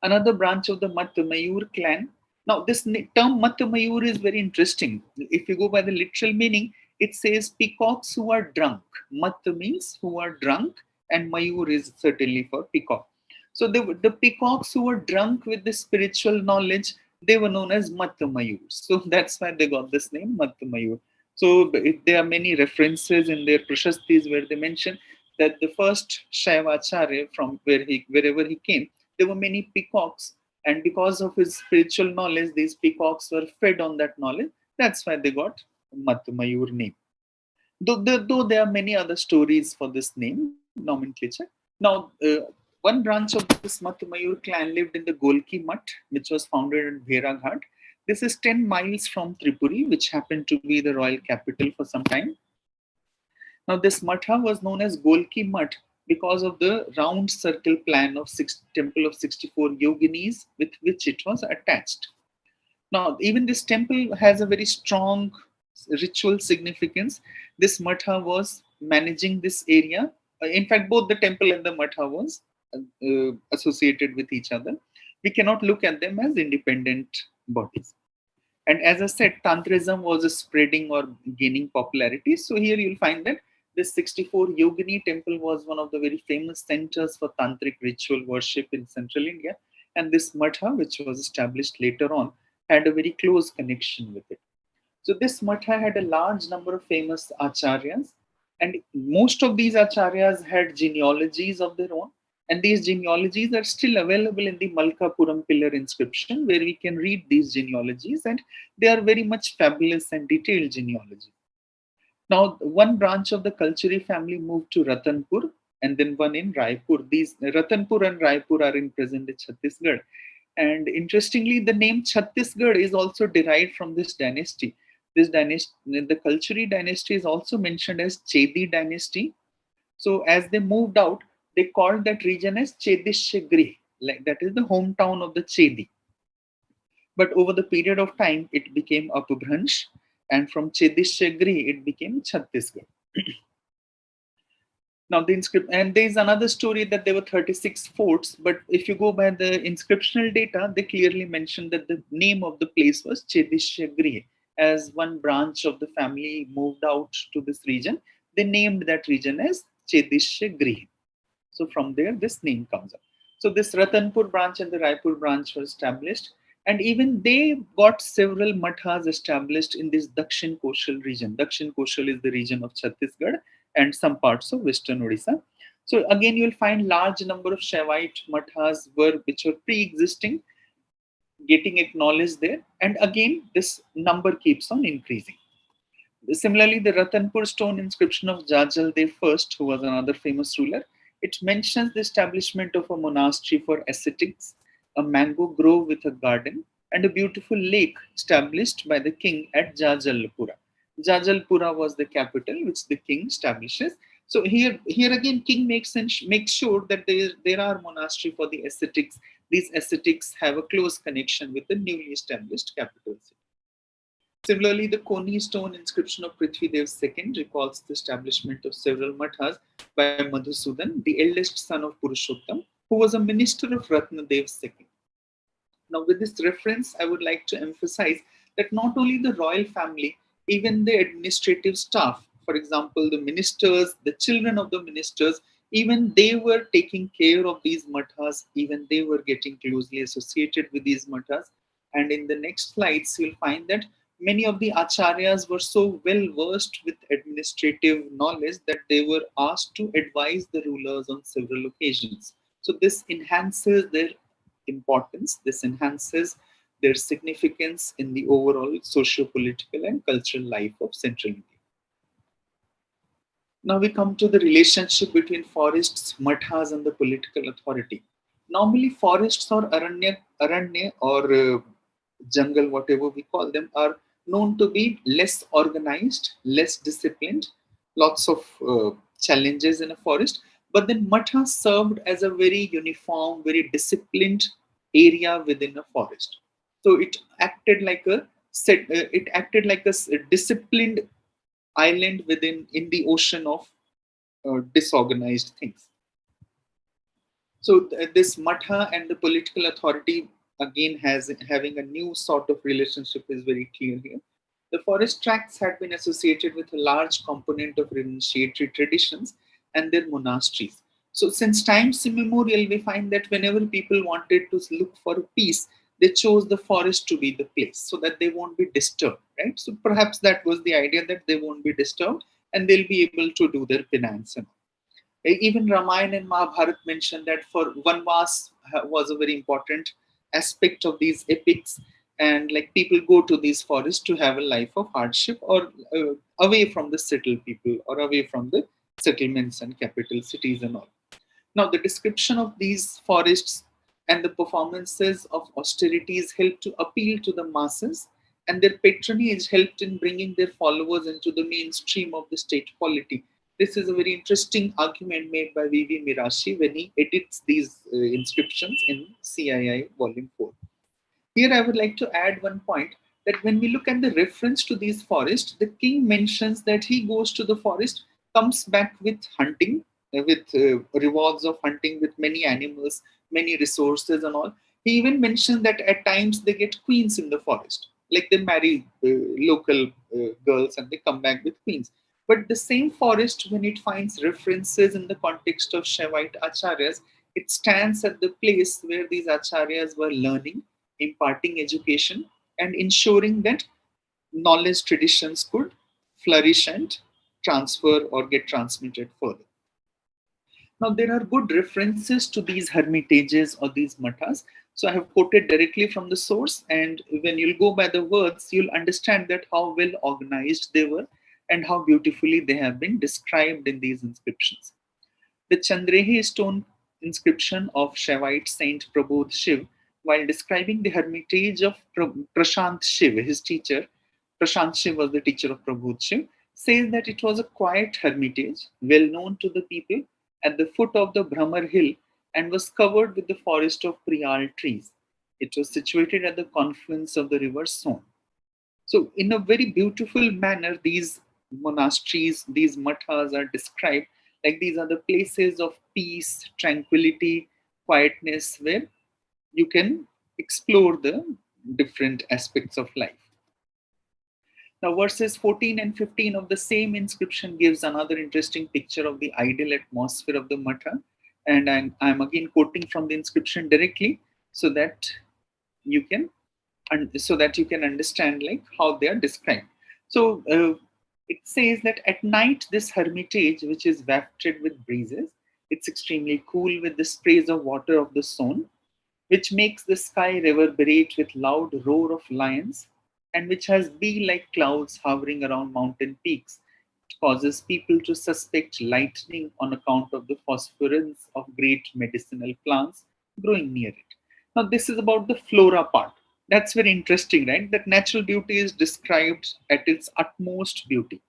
Another branch of the Matmayur clan. Now, this term Matmayur is very interesting. If you go by the literal meaning, it says peacocks who are drunk. Mat means who are drunk, and Mayur is certainly for peacock. So the peacocks who were drunk with the spiritual knowledge, they were known as Matmayur. So that's why they got this name, Matmayur. So there are many references in their prashastis where they mention that the first Shaivacharya from wherever he came, there were many peacocks, and because of his spiritual knowledge, these peacocks were fed on that knowledge. That's why they got Matmayur name. Though there are many other stories for this name nomenclature. Now, one branch of this Matmayur clan lived in the Golki Mutt, which was founded in Bheraghat. This is 10 miles from Tripuri, which happened to be the royal capital for some time. Now, this matha was known as Golki Mutt because of the round circle plan of temple of 64 yoginis with which it was attached. Now, even this temple has a very strong ritual significance. This matha was managing this area. In fact, both the temple and the matha was associated with each other. We cannot look at them as independent bodies. And as I said, Tantrism was spreading or gaining popularity. So here you'll find that this 64 Yogini temple was one of the very famous centers for tantric ritual worship in central India. And this matha, which was established later on, had a very close connection with it. So this matha had a large number of famous acharyas, and most of these acharyas had genealogies of their own. And these genealogies are still available in the Malkapuram pillar inscription, where we can read these genealogies, and they are very much fabulous and detailed genealogy. Now, one branch of the Kalchuri family moved to Ratanpur, and then one in Raipur. These Ratanpur and Raipur are in present Chhattisgarh. And interestingly, the name Chhattisgarh is also derived from this dynasty. This dynasty, the Kalchuri dynasty, is also mentioned as Chedi dynasty. So as they moved out, they called that region as Chedishagri, like that is the hometown of the Chedi. But over the period of time, it became Apabhransh, and from Chedishagri, it became Chhattisgarh. Now the inscription, and there is another story that there were 36 forts, but if you go by the inscriptional data, they clearly mention that the name of the place was Chedishagri. As one branch of the family moved out to this region, they named that region as Chedishagri. So from there, this name comes up. So this Ratanpur branch and the Raipur branch were established, and even they got several mathas established in this Dakshin Koshal region. Dakshin Koshal is the region of Chhattisgarh and some parts of Western Odisha. So again, you will find large number of Shaivite mathas which were pre-existing, getting acknowledged there, and again this number keeps on increasing. Similarly, the Ratanpur stone inscription of Jajal Dev I, who was another famous ruler, it mentions the establishment of a monastery for ascetics, a mango grove with a garden, and a beautiful lake established by the king at Jajalpura. Jajalpura was the capital which the king establishes. So here again, king makes sure that there are monastery for the ascetics. These ascetics have a close connection with the newly established capital city. Similarly, the Koni stone inscription of Prithvidev II recalls the establishment of several mathas by Madhusudan, the eldest son of Purushottam, who was a minister of Ratnadev II. Now, with this reference, I would like to emphasize that not only the royal family, even the administrative staff, for example, the ministers, the children of the ministers, even they were taking care of these mathas, even they were getting closely associated with these mathas. And in the next slides, you'll find that many of the acharyas were so well versed with administrative knowledge that they were asked to advise the rulers on several occasions. So this enhances their importance, this enhances their significance in the overall socio-political and cultural life of Central India. Now we come to the relationship between forests, mathas, and the political authority. Normally, forests or aranya or jungle, whatever we call them, are known to be less organized, less disciplined, lots of challenges in a forest. But then Matha served as a very uniform, very disciplined area within a forest. So it acted like a disciplined island in the ocean of disorganized things. So this Matha and the political authority again having a new sort of relationship is very clear here. The forest tracts had been associated with a large component of renunciatory traditions and their monasteries. So since times immemorial, we find that whenever people wanted to look for peace, they chose the forest to be the place so that they won't be disturbed, right? So perhaps that was the idea, that they won't be disturbed and they'll be able to do their penance and all. Even Ramayana and Mahabharata mention that for Vanvas was a very important aspect of these epics, and like people go to these forests to have a life of hardship, or away from the settled people, or away from the settlements and capital cities and all. Now, the description of these forests and the performances of austerities helped to appeal to the masses, and their patronage helped in bringing their followers into the mainstream of the state polity. This is a very interesting argument made by V.V. Mirashi when he edits these inscriptions in CII Volume 4. Here, I would like to add one point, that when we look at the reference to these forests, the king mentions that he goes to the forest, comes back with hunting, with rewards of hunting with many animals, many resources and all. He even mentions that at times they get queens in the forest, like they marry local girls and they come back with queens. But the same forest, when it finds references in the context of Shaivite acharyas, it stands at the place where these acharyas were learning, imparting education, and ensuring that knowledge traditions could flourish and transfer or get transmitted further. Now, there are good references to these hermitages or these mathas. So I have quoted directly from the source, and when you'll go by the words, you'll understand that how well organized they were and how beautifully they have been described in these inscriptions. The Chandrehi stone inscription of Shaivite Saint Prabodh Shiv, while describing the hermitage of Prashant Shiv, his teacher, Prashant Shiv was the teacher of Prabhu Shiv, says that it was a quiet hermitage, well known to the people, at the foot of the Brahmar hill and was covered with the forest of Priyal trees. It was situated at the confluence of the river Son. So, in a very beautiful manner, these monasteries, these mathas are described like these are the places of peace, tranquility, quietness, where you can explore the different aspects of life. Now, verses 14 and 15 of the same inscription gives another interesting picture of the ideal atmosphere of the matha. And I'm again quoting from the inscription directly so that you can understand like how they are described. So it says that at night this hermitage, which is wafted with breezes, it's extremely cool with the sprays of water of the Son, which makes the sky reverberate with loud roar of lions, and which has bee-like clouds hovering around mountain peaks. It causes people to suspect lightning on account of the phosphorescence of great medicinal plants growing near it. Now, this is about the flora part. That's very interesting, right? That natural beauty is described at its utmost beauty,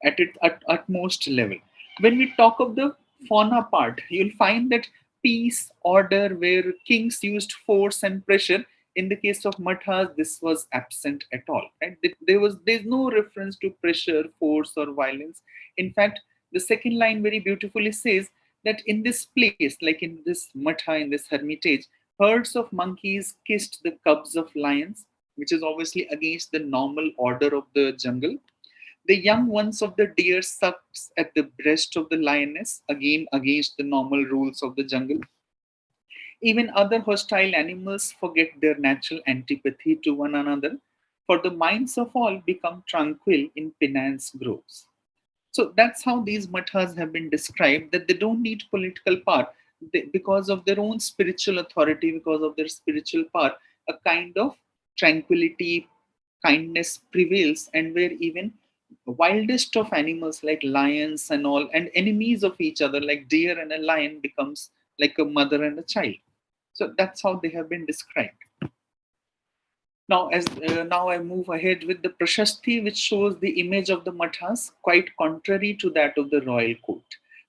at its utmost level. When we talk of the fauna part, you'll find that peace, order, where kings used force and pressure. In the case of mathas, this was absent at all. Right? There's no reference to pressure, force, or violence. In fact, the second line very beautifully says that in this place, like in this matha, in this hermitage, herds of monkeys kissed the cubs of lions, which is obviously against the normal order of the jungle. The young ones of the deer sucked at the breast of the lioness, again against the normal rules of the jungle. Even other hostile animals forget their natural antipathy to one another, for the minds of all become tranquil in penance groves. So that's how these mathas have been described, that they don't need political power. Because of their own spiritual authority, because of their spiritual power, a kind of tranquility, kindness prevails, and where even wildest of animals like lions and all, and enemies of each other like deer and a lion, becomes like a mother and a child. So that's how they have been described. Now I move ahead with the Prashasti, which shows the image of the mathas, quite contrary to that of the royal court.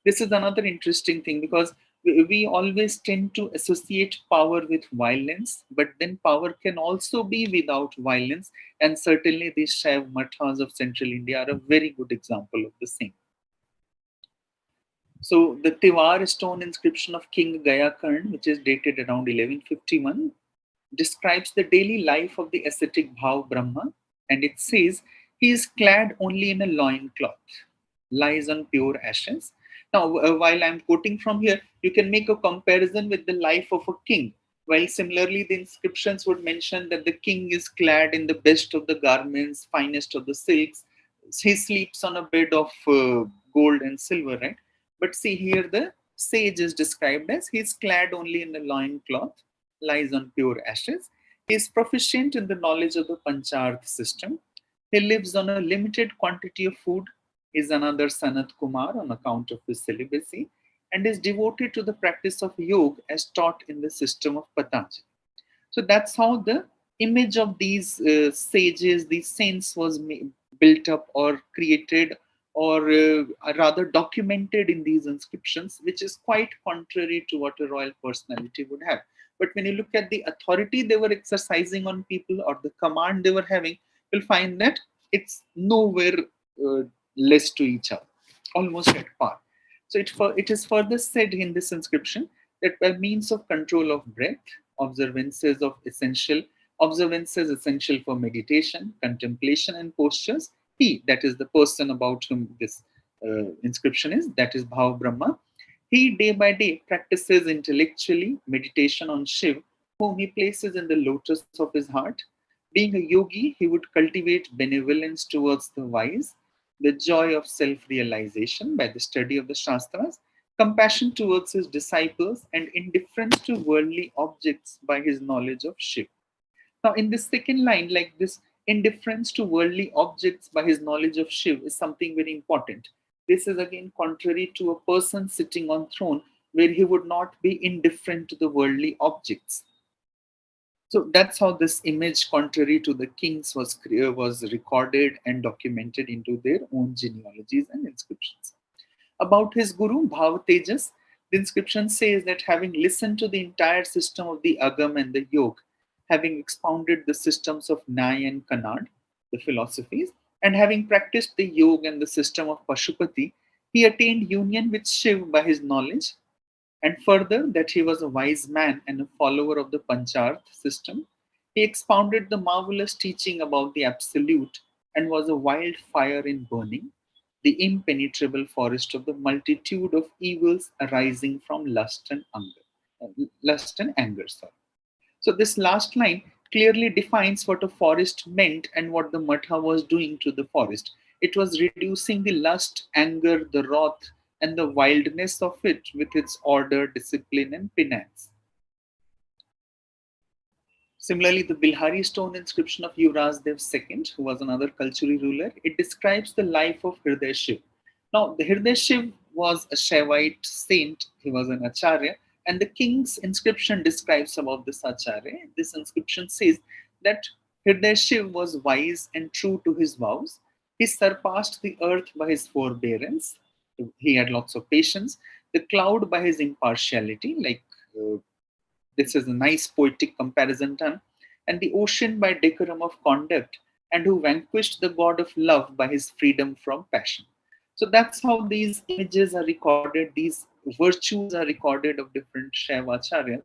This is another interesting thing because we always tend to associate power with violence, but then power can also be without violence, and certainly these Shaiv mathas of central India are a very good example of the same. So the Tiwar stone inscription of King Gayakarn, which is dated around 1151, describes the daily life of the ascetic Bhav Brahma, and it says he is clad only in a loincloth, lies on pure ashes. Now, while I'm quoting from here, you can make a comparison with the life of a king. While similarly, the inscriptions would mention that the king is clad in the best of the garments, finest of the silks. He sleeps on a bed of gold and silver, right? But see here, the sage is described as he is clad only in a loincloth, lies on pure ashes. He is proficient in the knowledge of the Pancharth system. He lives on a limited quantity of food, is another Sanat Kumar on account of his celibacy, and is devoted to the practice of yoga as taught in the system of Patanjali. So that's how the image of these sages, these saints, was built up or created, or rather documented in these inscriptions, which is quite contrary to what a royal personality would have. But when you look at the authority they were exercising on people or the command they were having, you'll find that it's nowhere uh, less to each other, almost at par. So it is further said in this inscription that by means of control of breath, observances of essential observances essential for meditation, contemplation, and postures, he, that is the person about whom this inscription is, that is Bhav Brahma, he day by day practices intellectually meditation on Shiv, whom he places in the lotus of his heart. Being a yogi, he would cultivate benevolence towards the wise, the joy of self realization by the study of the Shastras, compassion towards his disciples, and indifference to worldly objects by his knowledge of Shiv. Now, in this second line, like this indifference to worldly objects by his knowledge of Shiv is something very important. This is again contrary to a person sitting on throne where he would not be indifferent to the worldly objects. So that's how this image, contrary to the kings, was recorded and documented into their own genealogies and inscriptions. About his guru, Bhav Tejas, the inscription says that having listened to the entire system of the Agam and the Yog, having expounded the systems of Nyaya and Kannad, the philosophies, and having practiced the Yoga and the system of Pashupati, he attained union with Shiv by his knowledge, and further that he was a wise man and a follower of the Pancharth system. He expounded the marvelous teaching about the Absolute and was a wildfire in burning, the impenetrable forest of the multitude of evils arising from lust and anger. Sorry. So this last line clearly defines what a forest meant and what the Matha was doing to the forest. It was reducing the lust, anger, the wrath, and the wildness of it with its order, discipline, and penance. Similarly, the Bilhari stone inscription of Yuvraj Dev II, who was another Kalchuri ruler, it describes the life of Hriday Shiv. Now, the Hriday Shiv was a Shaivite saint, he was an Acharya, and the king's inscription describes about this Acharya. This inscription says that Hriday Shiv was wise and true to his vows. He surpassed the earth by his forbearance. He had lots of patience. The cloud by his impartiality, like this is a nice poetic comparison done. And the ocean by decorum of conduct, and who vanquished the god of love by his freedom from passion. So that's how these images are recorded, these virtues are recorded of different Shaivacharyas,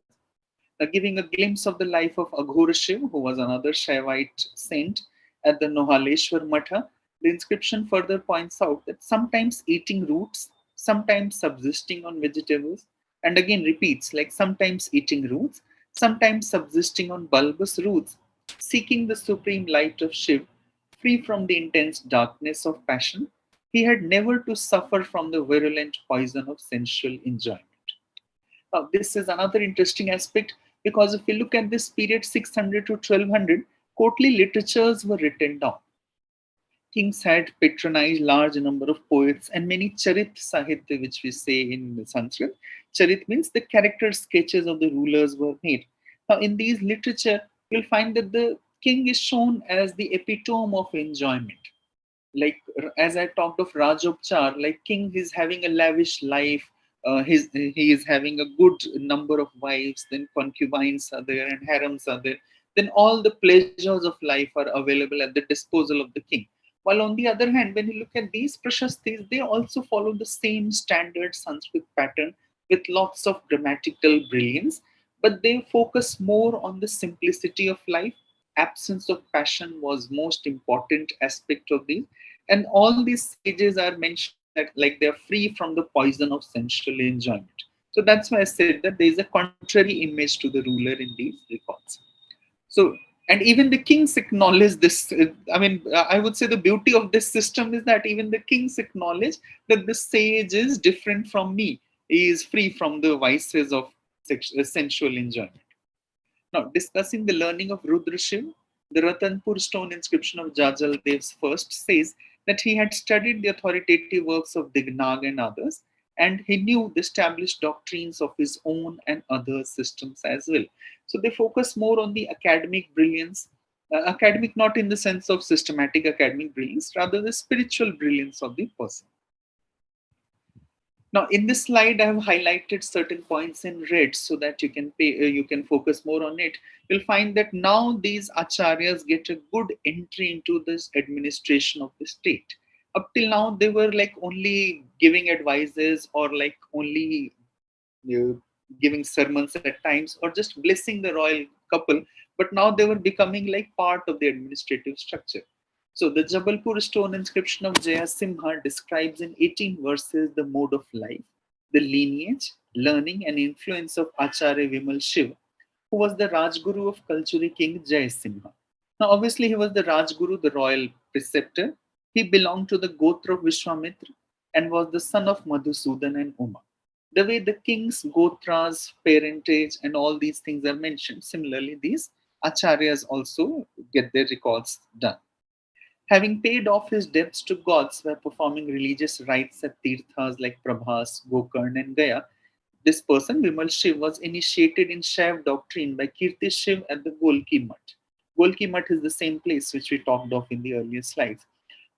giving a glimpse of the life of Aghora Shiv, who was another Shaivite saint at the Nohaleshwar Matha. The inscription further points out that sometimes eating roots, sometimes subsisting on vegetables, and again repeats like sometimes eating roots, sometimes subsisting on bulbous roots, seeking the supreme light of Shiv, free from the intense darkness of passion. He had never to suffer from the virulent poison of sensual enjoyment. Now, this is another interesting aspect because if we look at this period 600 to 1200, courtly literatures were written down. Kings had patronized large number of poets and many charit sahitya, which we say in Sanskrit. Charit means the character sketches of the rulers were made. Now, in these literature, you'll find that the king is shown as the epitome of enjoyment. Like as I talked of Rajopchar, like king is having a lavish life. He is having a good number of wives. Then concubines are there and harems are there. Then all the pleasures of life are available at the disposal of the king. While on the other hand, when you look at these prashastis, they also follow the same standard Sanskrit pattern with lots of grammatical brilliance, but they focus more on the simplicity of life. Absence of passion was most important aspect of these, and all these sages are mentioned that like they are free from the poison of sensual enjoyment. So that's why I said that there is a contrary image to the ruler in these records. So, and even the kings acknowledge this. I would say the beauty of this system is that even the kings acknowledge that the sage is different from me. He is free from the vices of sensual enjoyment. Now, discussing the learning of Rudra Shiv, the Ratanpur stone inscription of Jajal Dev's first says that he had studied the authoritative works of Dignag and others, and he knew the established doctrines of his own and other systems as well. So they focus more on the academic brilliance, academic not in the sense of systematic academic brilliance, rather the spiritual brilliance of the person. Now, in this slide, I have highlighted certain points in red so that you can focus more on it. You'll find that now these acharyas get a good entry into this administration of the state. Up till now, they were like only giving advices or like only uh, giving sermons at times or just blessing the royal couple. But now they were becoming like part of the administrative structure. So the Jabalpur stone inscription of Jayasimha describes in 18 verses the mode of life, the lineage, learning and influence of Acharya Vimal Shiv, who was the Rajguru of Kalchuri king Jayasimha. Now obviously he was the Rajguru, the royal preceptor. He belonged to the Gotra of Vishwamitra and was the son of Madhusudan and Uma. The way the king's Gotras, parentage and all these things are mentioned, similarly these Acharyas also get their records done. Having paid off his debts to gods by performing religious rites at tirthas like Prabhas, Gokarn, and Gaya, This person, Vimal Shiv, was initiated in Shaiv doctrine by Kirti Shiv at the Golki Mutt. Golki Mutt is the same place which we talked of in the earlier slides.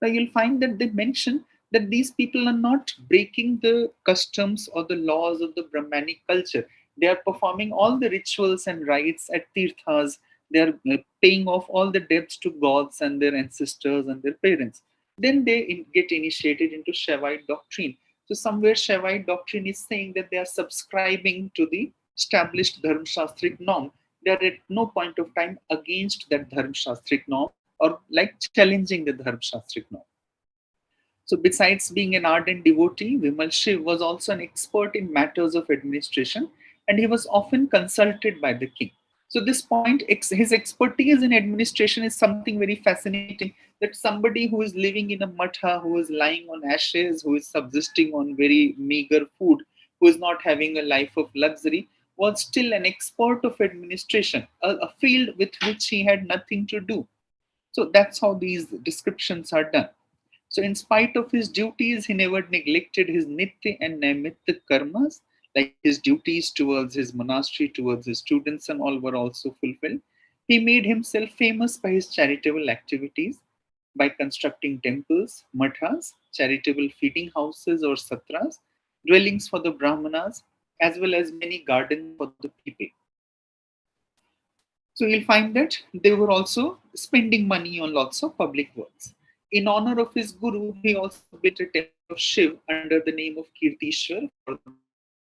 Now you'll find that they mention that these people are not breaking the customs or the laws of the Brahmanic culture. They are performing all the rituals and rites at tirthas. They are paying off all the debts to gods and their ancestors and their parents. Then they get initiated into Shaivite doctrine. So somewhere Shaivite doctrine is saying that they are subscribing to the established Dharmshastric norm. They are at no point of time against that Dharmshastric norm or like challenging the Dharmshastric norm. So besides being an ardent devotee, Vimal Shiv was also an expert in matters of administration, and he was often consulted by the king. So this point, his expertise in administration is something very fascinating, that somebody who is living in a matha, who is lying on ashes, who is subsisting on very meager food, who is not having a life of luxury, was still an expert of administration, a field with which he had nothing to do. So that's how these descriptions are done. So, in spite of his duties, he never neglected his nitya and naimitya karmas, like his duties towards his monastery, towards his students, and all were also fulfilled. He made himself famous by his charitable activities, by constructing temples, mathas, charitable feeding houses or satras, dwellings for the brahmanas, as well as many gardens for the people. So you'll find that they were also spending money on lots of public works. In honor of his guru, he also built a temple of Shiv under the name of Kirtishwar, for the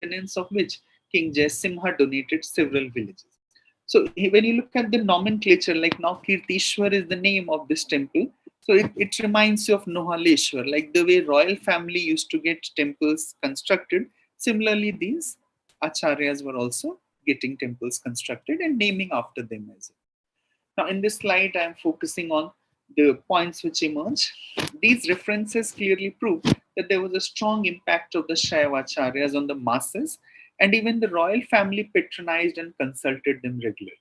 maintenance of which King Jaisimha donated several villages. So when you look at the nomenclature, like now Kirtishwar is the name of this temple. So it reminds you of Nohaleshwar, like the way royal family used to get temples constructed. Similarly, these acharyas were also getting temples constructed and naming after them as well. Now, in this slide, I am focusing on the points which emerge. These references clearly prove that there was a strong impact of the Shaivacharyas on the masses, and even the royal family patronized and consulted them regularly.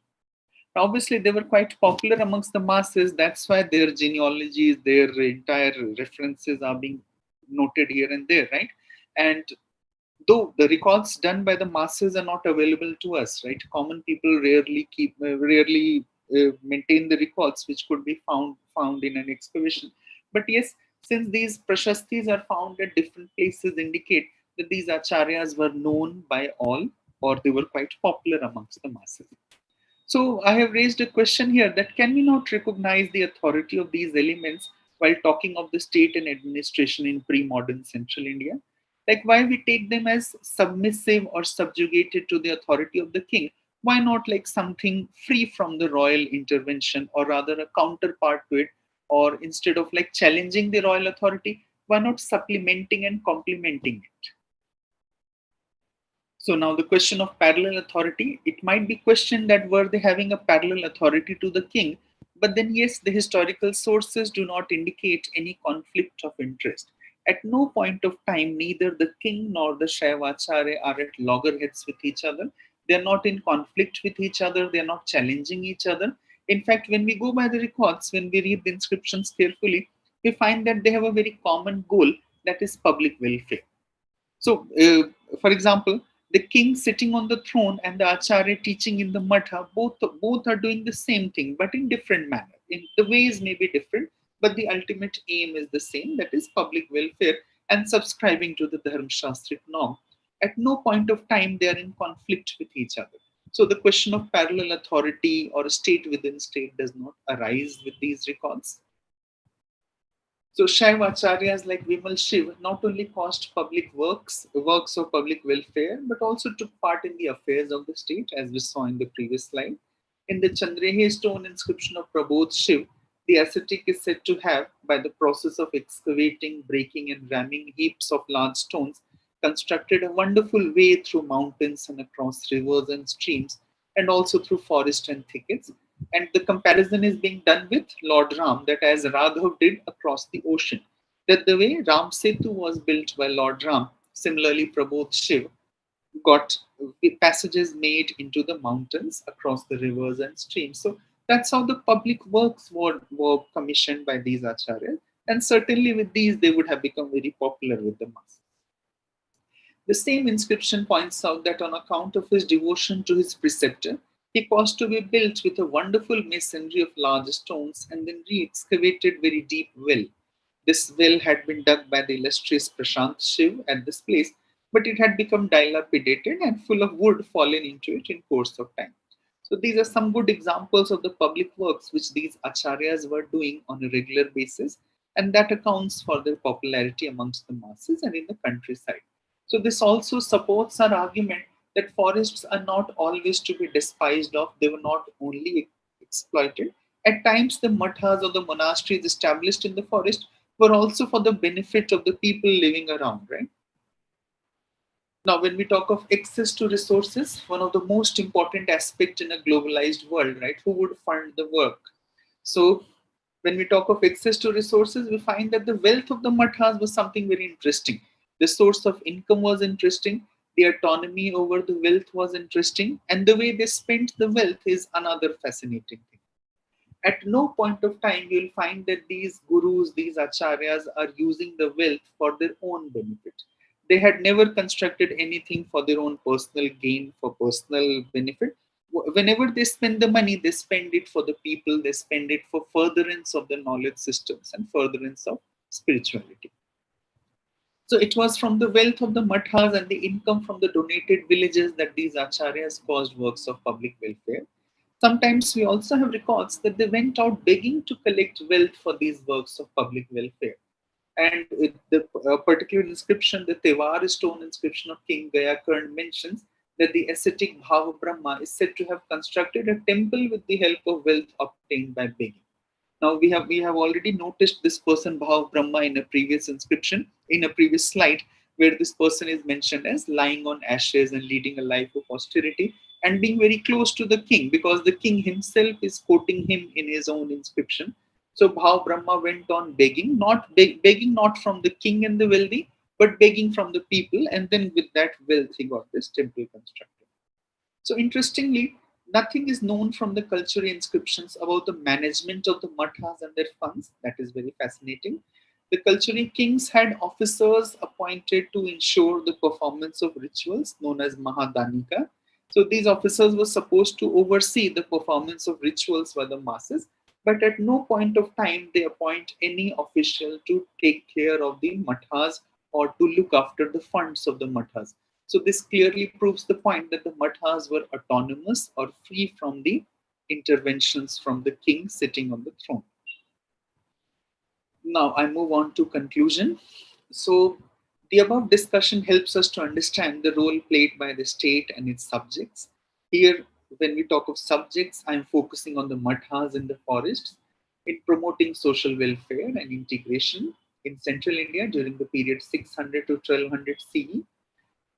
Now, obviously, they were quite popular amongst the masses. That's why their genealogies, their entire references are being noted here and there, right? And though the records done by the masses are not available to us, right? Common people rarely maintain the records which could be found in an excavation. But yes, since these prashastis are found at different places, indicate that these acharyas were known by all, or they were quite popular amongst the masses. So I have raised a question here, that can we not recognize the authority of these elements while talking of the state and administration in pre-modern Central India? Like, why we take them as submissive or subjugated to the authority of the king? Why not like something free from the royal intervention, or rather a counterpart to it? Or instead of like challenging the royal authority, why not supplementing and complementing it? So now the question of parallel authority, it might be questioned that were they having a parallel authority to the king, but then yes, the historical sources do not indicate any conflict of interest. At no point of time, neither the king nor the Shaivacharya are at loggerheads with each other. They are not in conflict with each other. They are not challenging each other. In fact, when we go by the records, when we read the inscriptions carefully, we find that they have a very common goal, that is public welfare. So, for example, the king sitting on the throne and the acharya teaching in the matha, both are doing the same thing, but in different manner. In the ways may be different, but the ultimate aim is the same, that is public welfare and subscribing to the Dharmshastric norm. At no point of time they are in conflict with each other. So the question of parallel authority or state within state does not arise with these records. So Shaiva acharyas like Vimal Shiv not only caused public works of public welfare, but also took part in the affairs of the state, as we saw in the previous slide. In the Chandrehe stone inscription of Prabodh Shiv, the ascetic is said to have, by the process of excavating, breaking, and ramming heaps of large stones, constructed a wonderful way through mountains and across rivers and streams, and also through forest and thickets. And the comparison is being done with Lord Ram, that as Raghav did across the ocean. That the way Ram Setu was built by Lord Ram, similarly Prabodh Shiv got passages made into the mountains across the rivers and streams. So that's how the public works were commissioned by these acharyas. And certainly with these, they would have become very popular with the masses. The same inscription points out that on account of his devotion to his preceptor, he caused to be built with a wonderful masonry of large stones and then re-excavated very deep well. This well had been dug by the illustrious Prashant Shiv at this place, but it had become dilapidated and full of wood fallen into it in course of time. So these are some good examples of the public works which these acharyas were doing on a regular basis, and that accounts for their popularity amongst the masses and in the countryside. So this also supports our argument that forests are not always to be despised of, they were not only exploited. At times, the mathas or the monasteries established in the forest were also for the benefit of the people living around, right? Now, when we talk of access to resources, one of the most important aspect in a globalized world, right? Who would fund the work? So, when we talk of access to resources, we find that the wealth of the mathas was something very interesting. The source of income was interesting. The autonomy over the wealth was interesting, and the way they spent the wealth is another fascinating thing. At no point of time you'll find that these gurus, these acharyas are using the wealth for their own benefit. They had never constructed anything for their own personal gain, for personal benefit. Whenever they spend the money, they spend it for the people, they spend it for furtherance of the knowledge systems and furtherance of spirituality. So it was from the wealth of the mathas and the income from the donated villages that these acharyas caused works of public welfare. Sometimes we also have records that they went out begging to collect wealth for these works of public welfare. And the particular inscription, the Tevar stone inscription of King Gayakarn mentions that the ascetic Bhava Brahma is said to have constructed a temple with the help of wealth obtained by begging. Now we have already noticed this person Bhav Brahma in a previous inscription, in a previous slide, where this person is mentioned as lying on ashes and leading a life of austerity and being very close to the king, because the king himself is quoting him in his own inscription. So Bhav Brahma went on begging, begging not from the king and the wealthy, but begging from the people, and then with that wealth he got this temple constructed. So interestingly, nothing is known from the cultural inscriptions about the management of the mathas and their funds. That is very fascinating. The cultural kings had officers appointed to ensure the performance of rituals known as Mahadanika. So these officers were supposed to oversee the performance of rituals by the masses, but at no point of time they appoint any official to take care of the mathas or to look after the funds of the mathas. So this clearly proves the point that the mathas were autonomous or free from the interventions from the king sitting on the throne. Now I move on to conclusion. So the above discussion helps us to understand the role played by the state and its subjects. Here, when we talk of subjects, I'm focusing on the mathas in the forests in promoting social welfare and integration in central India during the period 600 to 1200 CE.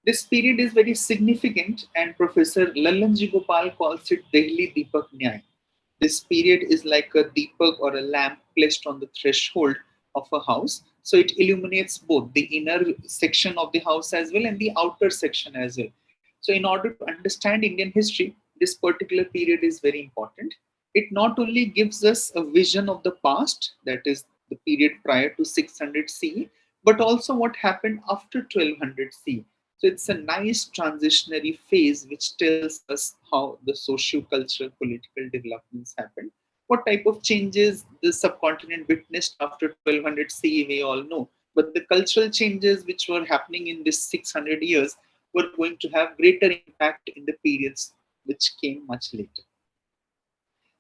This period is very significant, and Professor Lallanji Gopal calls it Dehli Deepak Nyay. This period is like a deepak or a lamp placed on the threshold of a house. So it illuminates both the inner section of the house as well and the outer section as well. So, in order to understand Indian history, this particular period is very important. It not only gives us a vision of the past, that is the period prior to 600 CE, but also what happened after 1200 CE. So it's a nice transitionary phase which tells us how the socio-cultural political developments happened. What type of changes the subcontinent witnessed after 1200 CE, we all know. But the cultural changes which were happening in this 600 years were going to have greater impact in the periods which came much later.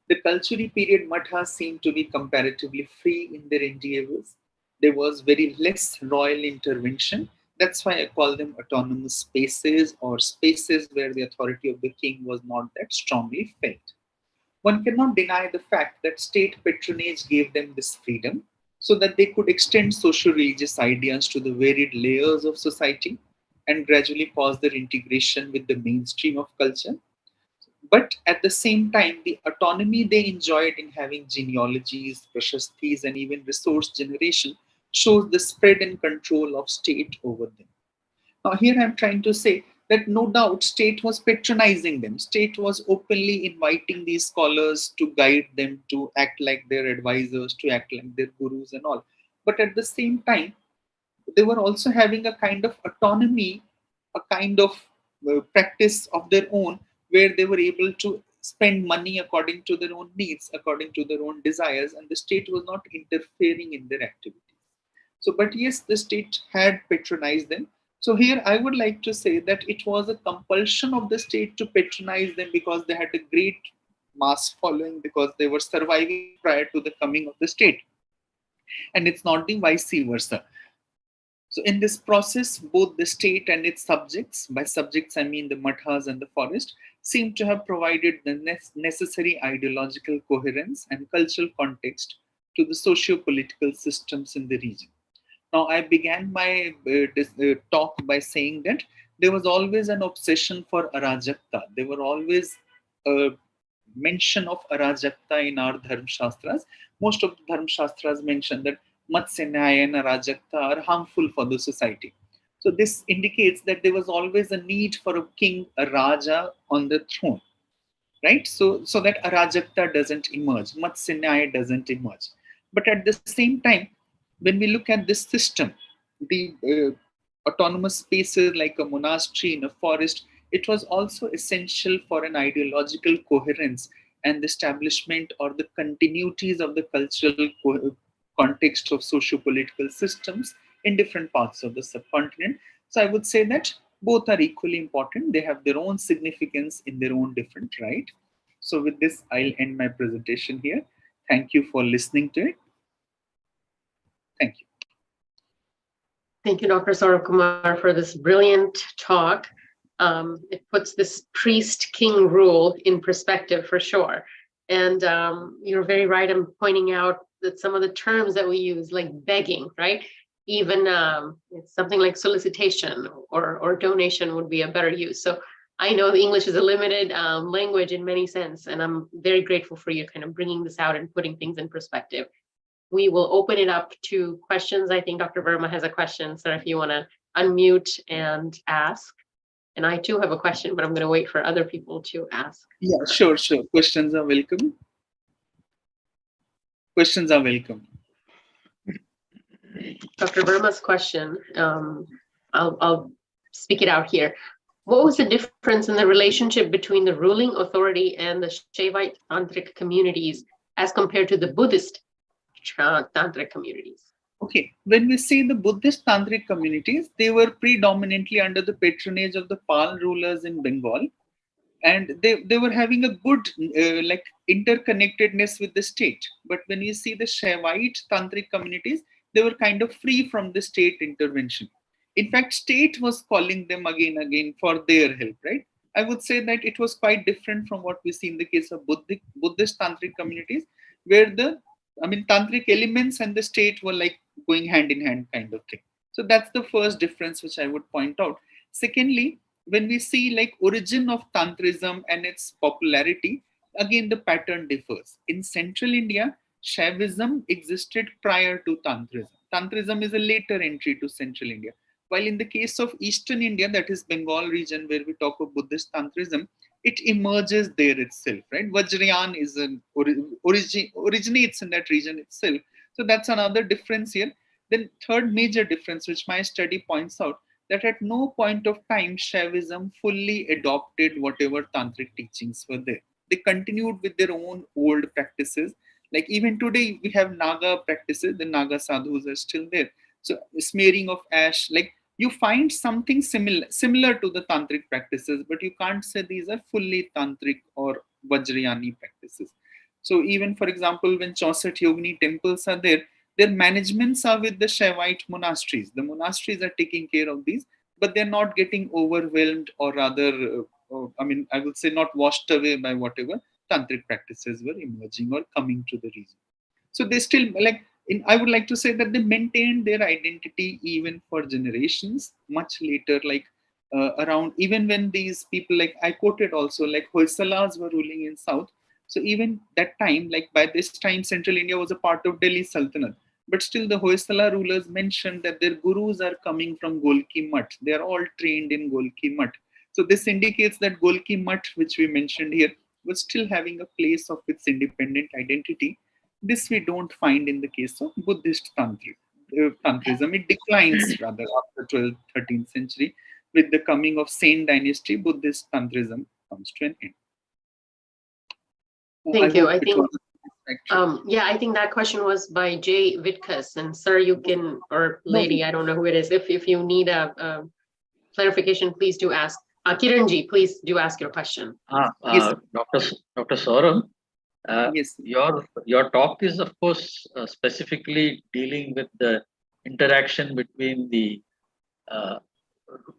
The cultural period mathas seemed to be comparatively free in their endeavors. There was very less royal intervention. That's why I call them autonomous spaces, or spaces where the authority of the king was not that strongly felt. One cannot deny the fact that state patronage gave them this freedom so that they could extend social religious ideas to the varied layers of society and gradually cause their integration with the mainstream of culture. But at the same time, the autonomy they enjoyed in having genealogies, prashasthis, and even resource generation shows the spread and control of state over them. Now, here I'm trying to say that no doubt state was patronizing them. State was openly inviting these scholars to guide them, to act like their advisors, to act like their gurus and all. But at the same time, they were also having a kind of autonomy a kind of practice of their own, where they were able to spend money according to their own needs, according to their own desires, and the state was not interfering in their activities. So, but yes, the state had patronized them. So here I would like to say that it was a compulsion of the state to patronize them because they had a great mass following, because they were surviving prior to the coming of the state, and it's not the vice versa. So in this process, both the state and its subjects, by subjects I mean the mathas and the forest, seem to have provided the necessary ideological coherence and cultural context to the socio-political systems in the region. Now, I began my talk by saying that there was always an obsession for Arajakta. There were always a mention of Arajakta in our Dharma Shastras. Most of the Dharma Shastras mention that Matsya Nyaya and Arajakta are harmful for the society. So, this indicates that there was always a need for a king, a Raja on the throne, right? So that Arajakta doesn't emerge, Matsya Nyaya doesn't emerge. But at the same time, when we look at this system, the autonomous spaces like a monastery in a forest, it was also essential for an ideological coherence and the establishment or the continuities of the cultural context of socio-political systems in different parts of the subcontinent. So I would say that both are equally important. They have their own significance in their own different right. So with this, I'll end my presentation here. Thank you for listening to it. Thank you. Thank you, Dr. Saurabh Kumar, for this brilliant talk. It puts this priest-king rule in perspective for sure. And you're very right in pointing out that some of the terms that we use, like begging, right? Even something like solicitation or donation would be a better use. So I know the English is a limited language in many sense, and I'm very grateful for you kind of bringing this out and putting things in perspective. We will open it up to questions. I think Dr. Verma has a question, so if you want to unmute and ask. And I too have a question, but I'm going to wait for other people to ask. Yeah, sure. Questions are welcome. Questions are welcome. Dr. Verma's question, I'll speak it out here. What was the difference in the relationship between the ruling authority and the Shaivite Tantric communities as compared to the Buddhist Tantric communities? Okay, when we say the Buddhist Tantric communities, they were predominantly under the patronage of the Pal rulers in Bengal, and they were having a good like interconnectedness with the state. But when you see the Shaivite Tantric communities, they were kind of free from the state intervention. In fact, state was calling them again for their help, right? I would say that it was quite different from what we see in the case of Buddhist Tantric communities, where Tantric elements and the state were like going hand in hand kind of thing. So that's the first difference which I would point out. Secondly, when we see like origin of Tantrism and its popularity, again the pattern differs. In Central India, Shaivism existed prior to Tantrism. Tantrism is a later entry to Central India. While in the case of Eastern India, that is Bengal region where we talk of Buddhist Tantrism, it emerges there itself, right? Vajrayan is originates in that region itself. So that's another difference here. Then third major difference, which my study points out, that at no point of time Shaivism fully adopted whatever tantric teachings were there. They continued with their own old practices. Like even today, we have Naga practices. The Naga sadhus are still there. So smearing of ash, like you find something similar to the tantric practices, but you can't say these are fully tantric or Vajrayani practices. So even for example, when 64 Yogini temples are there, their managements are with the Shaivite monasteries. The monasteries are taking care of these, but they're not getting overwhelmed, or rather, I would say not washed away by whatever tantric practices were emerging or coming to the region. So they still I would like to say that they maintained their identity even for generations much later, around even when these people, like I quoted also, like Hoysalas were ruling in South. So even that time, like by this time, Central India was a part of Delhi Sultanate. But still the Hoysala rulers mentioned that their gurus are coming from Golki Mutt. They are all trained in Golki Mutt. So this indicates that Golki Mutt, which we mentioned here, was still having a place of its independent identity. This we don't find in the case of Buddhist Tantrism. It declines rather after 12th, 13th century. with the coming of Sen dynasty, Buddhist Tantrism comes to an end. I Thank you. hope I it think, was satisfactory. yeah, I think that question was by Jay Vitkus, and sir, you can, or No, lady, I don't know who it is. If you need a clarification, please do ask. Kiranji, please do ask your question. yes, Dr. Saurabh, yes, your talk is of course specifically dealing with the interaction between the uh,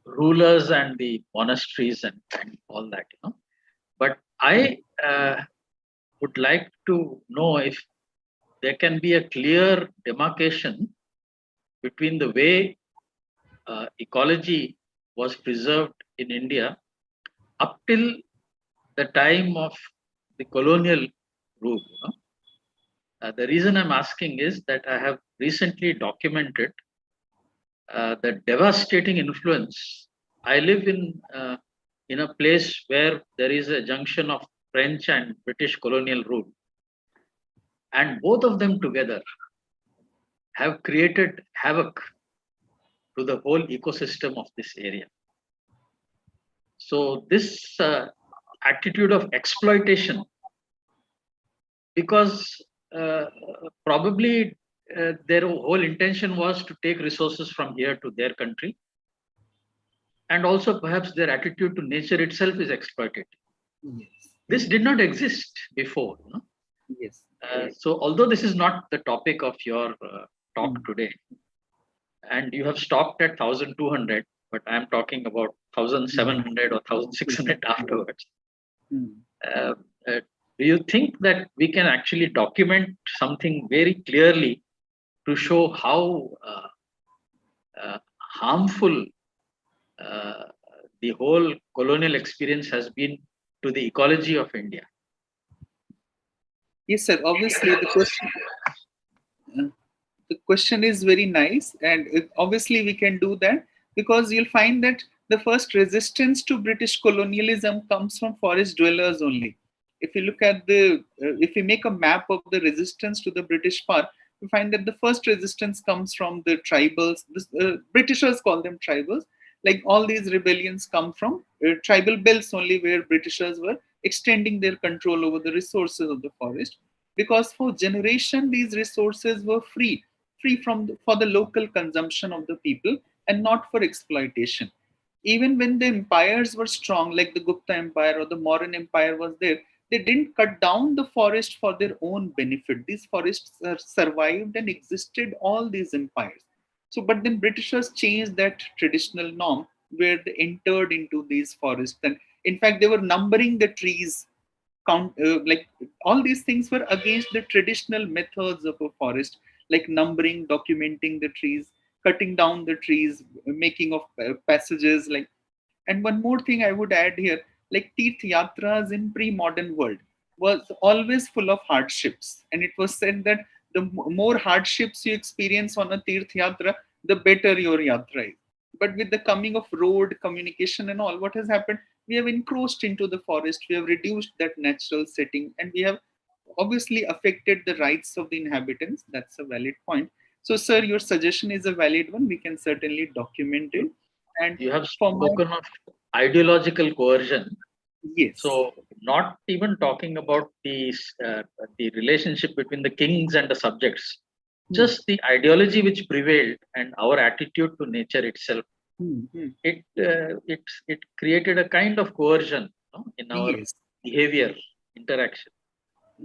rulers and the monasteries and all that, you know. But I would like to know if there can be a clear demarcation between the way ecology was preserved in India up till the time of the colonial rule. You know? The reason I'm asking is that I have recently documented the devastating influence. I live in a place where there is a junction of French and British colonial rule, and both of them together have created havoc to the whole ecosystem of this area. So this attitude of exploitation, because probably their whole intention was to take resources from here to their country, and also perhaps their attitude to nature itself is exploitative. yes, This did not exist before. You know? yes. So although this is not the topic of your talk today, and you have stopped at 1200, but I'm talking about 1700 or 1600 afterwards. Uh, do you think that we can actually document something very clearly to show how harmful the whole colonial experience has been to the ecology of India? Yes, sir. Obviously, the question is very nice, and obviously we can do that, because you'll find that the first resistance to British colonialism comes from forest dwellers only. If you look at if you make a map of the resistance to the British power, you find that the first resistance comes from the tribals. Britishers call them tribals. Like all these rebellions come from tribal belts only, where Britishers were extending their control over the resources of the forest, because for generation these resources were free from for the local consumption of the people and not for exploitation. Even when the empires were strong, like the Gupta Empire or the Mauryan Empire was there, they didn't cut down the forest for their own benefit. These forests survived and existed all these empires. So, but then Britishers changed that traditional norm, where they entered into these forests, and in fact they were numbering the trees, count like all these things were against the traditional methods of a forest, like numbering, documenting the trees, cutting down the trees, making of passages, like. And one more thing I would add here, like Tirth Yatras in pre-modern world was always full of hardships. And it was said that the more hardships you experience on a Tirth Yatra, the better your yatra is. But with the coming of road, communication and all, what has happened? We have encroached into the forest, we have reduced that natural setting, and we have obviously affected the rights of the inhabitants. That's a valid point. So, sir, your suggestion is a valid one. We can certainly document it. And You have for my, spoken of ideological coercion. yes, So, not even talking about the relationship between the kings and the subjects, just the ideology which prevailed and our attitude to nature itself. It created a kind of coercion, you know, in our yes, behavior interaction.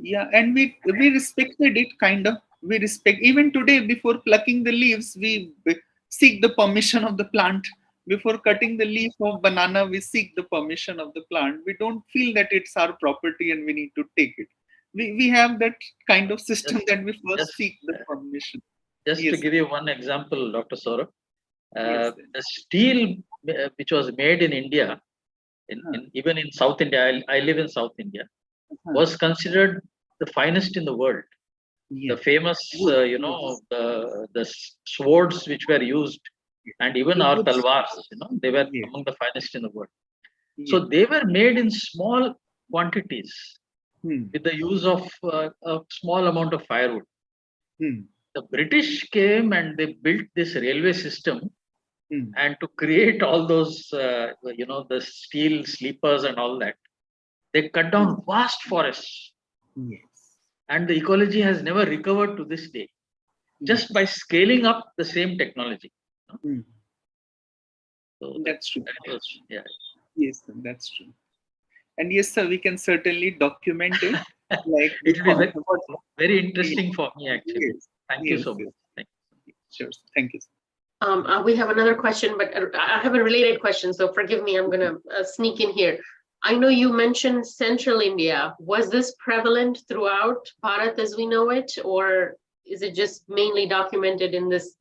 yeah, and we respected it, kind of. We respect, even today, before plucking the leaves, we seek the permission of the plant. Before cutting the leaf of banana, we seek the permission of the plant. We don't feel that it's our property and we need to take it. We have that kind of system Just, that we first just, seek the permission. just to Yes, give you one example, Dr. Saurabh, yes, the steel which was made in India, even in South India, I live in South India, was considered the finest in the world. The yes. famous, Wood, you yes, know, the swords which were used, and even the our wood, talwars, you know, they were yes, among the finest in the world. yes. So they were made in small quantities Hmm. with the use of a small amount of firewood. Hmm. The British came and they built this railway system And to create all those, the steel sleepers and all that, they cut down vast forests. Yes. And the ecology has never recovered to this day, just by scaling up the same technology. So That's true. Yeah. Yes, sir, that's true. And yes, sir, we can certainly document it. Like It will be what- very interesting for me, actually. Yes, Thank you yes, so much. yes. Thank Sure, sir. Thank you, sir. We have another question, but I have a related question, so forgive me, I'm gonna sneak in here. I know you mentioned Central India. Was this prevalent throughout Bharat as we know it, or is it just mainly documented in this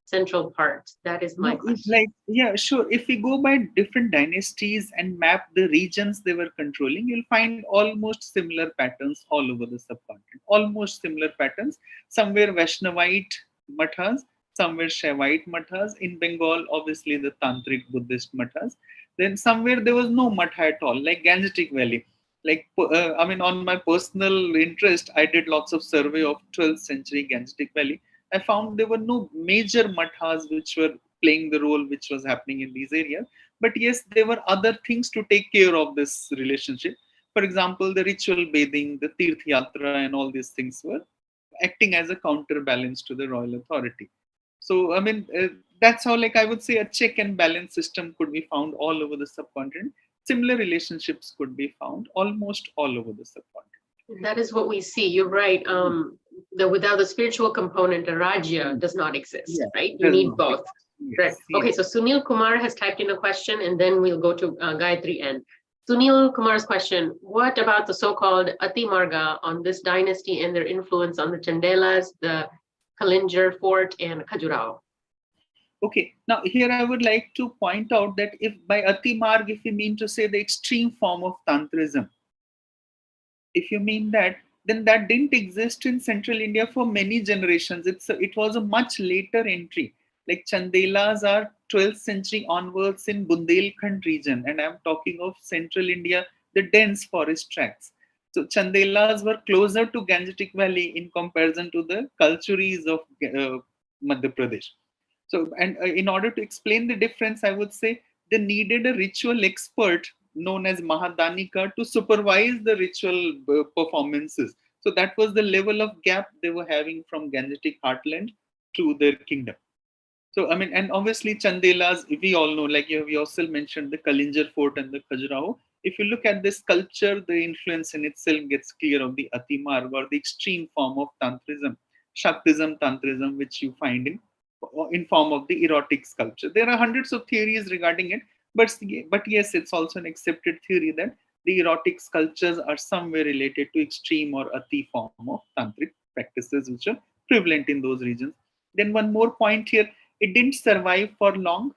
central part? That is my No, it's question. like, yeah, sure. If we go by different dynasties and map the regions they were controlling, you'll find almost similar patterns all over the subcontinent. Almost similar patterns. Somewhere Vaishnavite mathas, somewhere Shaivite mathas. In Bengal, obviously the Tantric Buddhist mathas. Then somewhere there was no matha at all, like Gangetic Valley. Like, I mean, on my personal interest, I did lots of survey of 12th century Gangetic Valley. I found there were no major mathas which were playing the role which was happening in these areas. But yes, there were other things to take care of this relationship. For example, the ritual bathing, the Tirth Yatra, and all these things were acting as a counterbalance to the royal authority. So, I mean, that's how, like, I would say a check and balance system could be found all over the subcontinent. Similar relationships could be found almost all over the subcontinent. That is what we see. You're right. Without the spiritual component, a Rajya does not exist, Yeah, right? You need both. Right. Yes, Okay, yes. so Sunil Kumar has typed in a question, and then we'll go to Gayatri N. Sunil Kumar's question: what about the so-called Ati Marga on this dynasty and their influence on the Chandelas, the Kalinjar fort, and Khajuraho? Okay, now here I would like to point out that if by Ati Marg, if we mean to say the extreme form of Tantrism, if you mean that, then that didn't exist in Central India for many generations. It was a much later entry. Like Chandelas are 12th century onwards in Bundelkhand region, and I'm talking of Central India, the dense forest tracts. So Chandelas were closer to Gangetic Valley in comparison to the Kalchuris of Madhya Pradesh. So, and in order to explain the difference, I would say they needed a ritual expert known as Mahadanika to supervise the ritual performances. So that was the level of gap they were having from Gangetic heartland to their kingdom. So, I mean, and obviously Chandelas, we all know, like you have yourself mentioned, the Kalinjar fort and the Khajuraho. If you look at this culture, the influence in itself gets clear of the Atimarg or the extreme form of Tantrism, Shaktism, Tantrism, which you find in form of the erotic sculpture. There are hundreds of theories regarding it, but yes, it's also an accepted theory that the erotic sculptures are somewhere related to extreme or Ati form of tantric practices which are prevalent in those regions. Then one more point here, it didn't survive for long.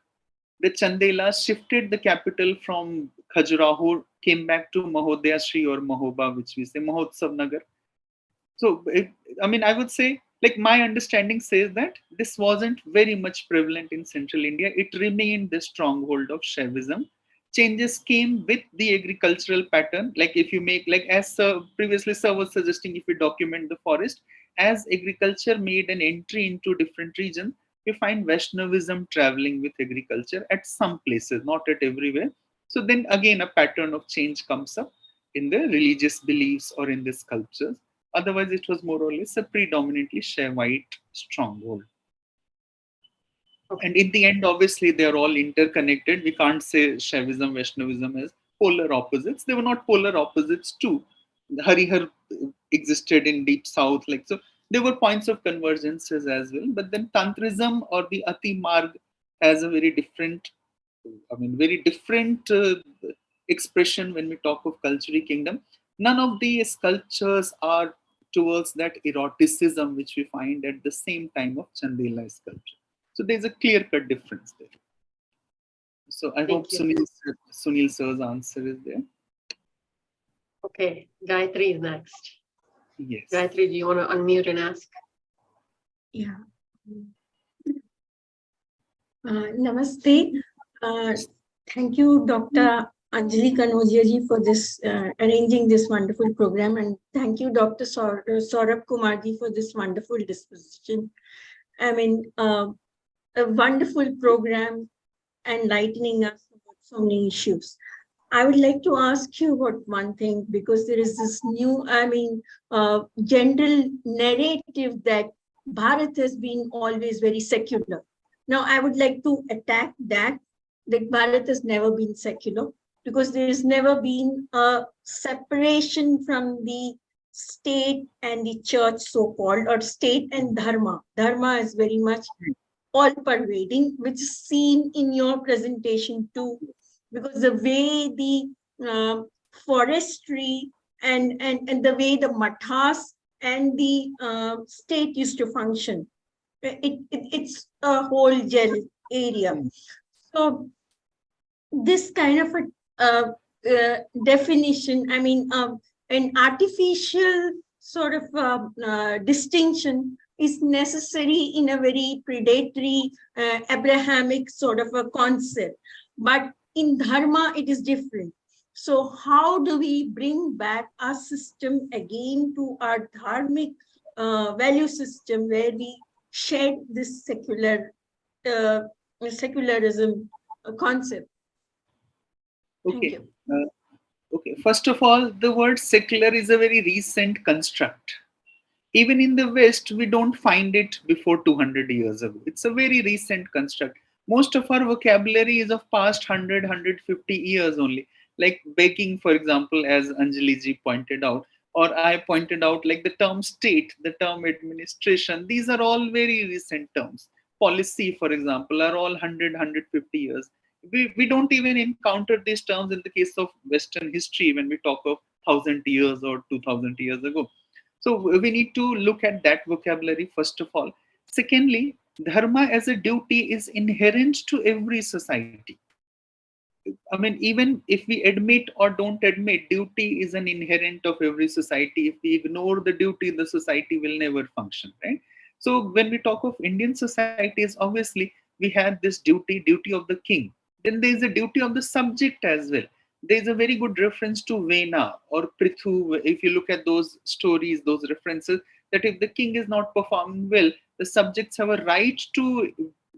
The Chandelas shifted the capital from Khajuraho, came back to Mahodaya Shri or Mahoba, which we say Mahotsav Nagar. So, I mean, I would say, like my understanding says that this wasn't very much prevalent in Central India. It remained the stronghold of Shaivism. Changes came with the agricultural pattern. Like if you make, like as previously Sir was suggesting, if we document the forest, as agriculture made an entry into different regions, you find Vaishnavism traveling with agriculture at some places, not at everywhere. So then again, a pattern of change comes up in the religious beliefs or in the sculptures. Otherwise, it was more or less a predominantly Shaivite stronghold. Okay. And in the end, obviously, they are all interconnected. We can't say Shaivism, Vaishnavism as polar opposites. They were not polar opposites too. Harihar existed in deep south, like so. There were points of convergences as well. But then Tantrism or the Ati Marg has a very different, very different expression when we talk of Kalchuri kingdom. None of these sculptures are towards that eroticism which we find at the same time of Chandela sculpture. So there's a clear-cut difference there. So I hope Thank you. Sunil sir's answer is there. Okay, Gayatri is next. Yes. Gayatri, do you want to unmute and ask? Yeah. Namaste. Thank you, Dr. Anjali Kanodia ji, for this arranging this wonderful program, and thank you, Dr. Saurabh Kumar ji, for this wonderful disposition. I mean, a wonderful program enlightening us about so many issues. I would like to ask you about one thing, because there is this new, general narrative that Bharat has been always very secular. Now, I would like to attack that Bharat has never been secular, because there has never been a separation from the state and the church, so-called, or state and dharma. Dharma is very much all pervading, which is seen in your presentation too, because the way the forestry and the way the mathas and the state used to function, it's a whole gel area. So this kind of a definition, an artificial sort of distinction is necessary in a very predatory Abrahamic sort of a concept. But in dharma, it is different. So how do we bring back our system again to our dharmic value system, where we shed this secularism concept? Thank Okay. you. Okay. First of all, the word secular is a very recent construct. Even in the West, we don't find it before 200 years ago. It's a very recent construct. Most of our vocabulary is of past 100, 150 years only. Like baking, for example, as Anjali ji pointed out, or I pointed out, like the term state, the term administration, these are all very recent terms. Policy, for example, are all 100, 150 years. We don't even encounter these terms in the case of Western history when we talk of 1,000 years or 2,000 years ago. So we need to look at that vocabulary first of all. Secondly, dharma as a duty is inherent to every society. I mean, even if we admit or don't admit, duty is an inherent of every society. If we ignore the duty, the society will never function, right? So when we talk of Indian societies, obviously we have this duty of the king. Then there is a duty of the subject as well. There is a very good reference to Vena or Prithu. If you look at those stories, those references, that if the king is not performing well, the subjects have a right to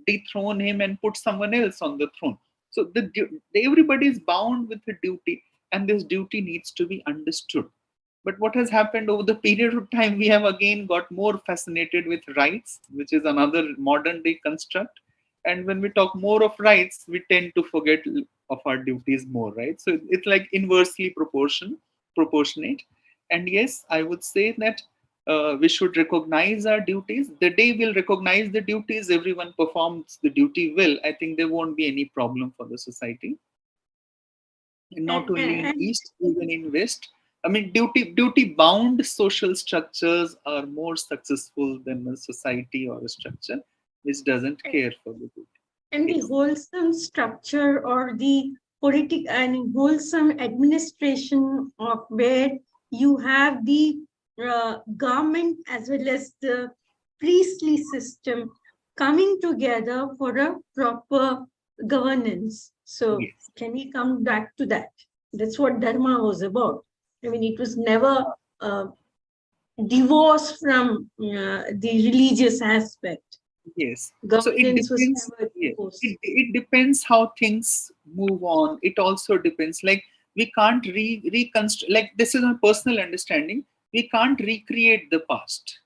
dethrone him and put someone else on the throne. So everybody is bound with a duty, and this duty needs to be understood. But what has happened over the period of time, we have again got more fascinated with rights, which is another modern day construct. And when we talk more of rights, we tend to forget of our duties more, right? So it's like inversely proportionate. And yes, I would say that we should recognize our duties. The day we'll recognize the duties, everyone performs the duty well, I think there won't be any problem for the society. And not only in East, even in West. I mean, duty bound social structures are more successful than a society or a structure which doesn't care for the duty. And the wholesome structure or the politic and wholesome administration of where you have the government as well as the priestly system coming together for a proper governance. So Yes. can we come back to that? That's what Dharma was about. I mean, it was never divorced from the religious aspect. Yes. So it Governance was depends. never Yeah, divorced. it depends how things move on. It also depends. Like we can't reconstruct. Like this is a personal understanding. We can't recreate the past,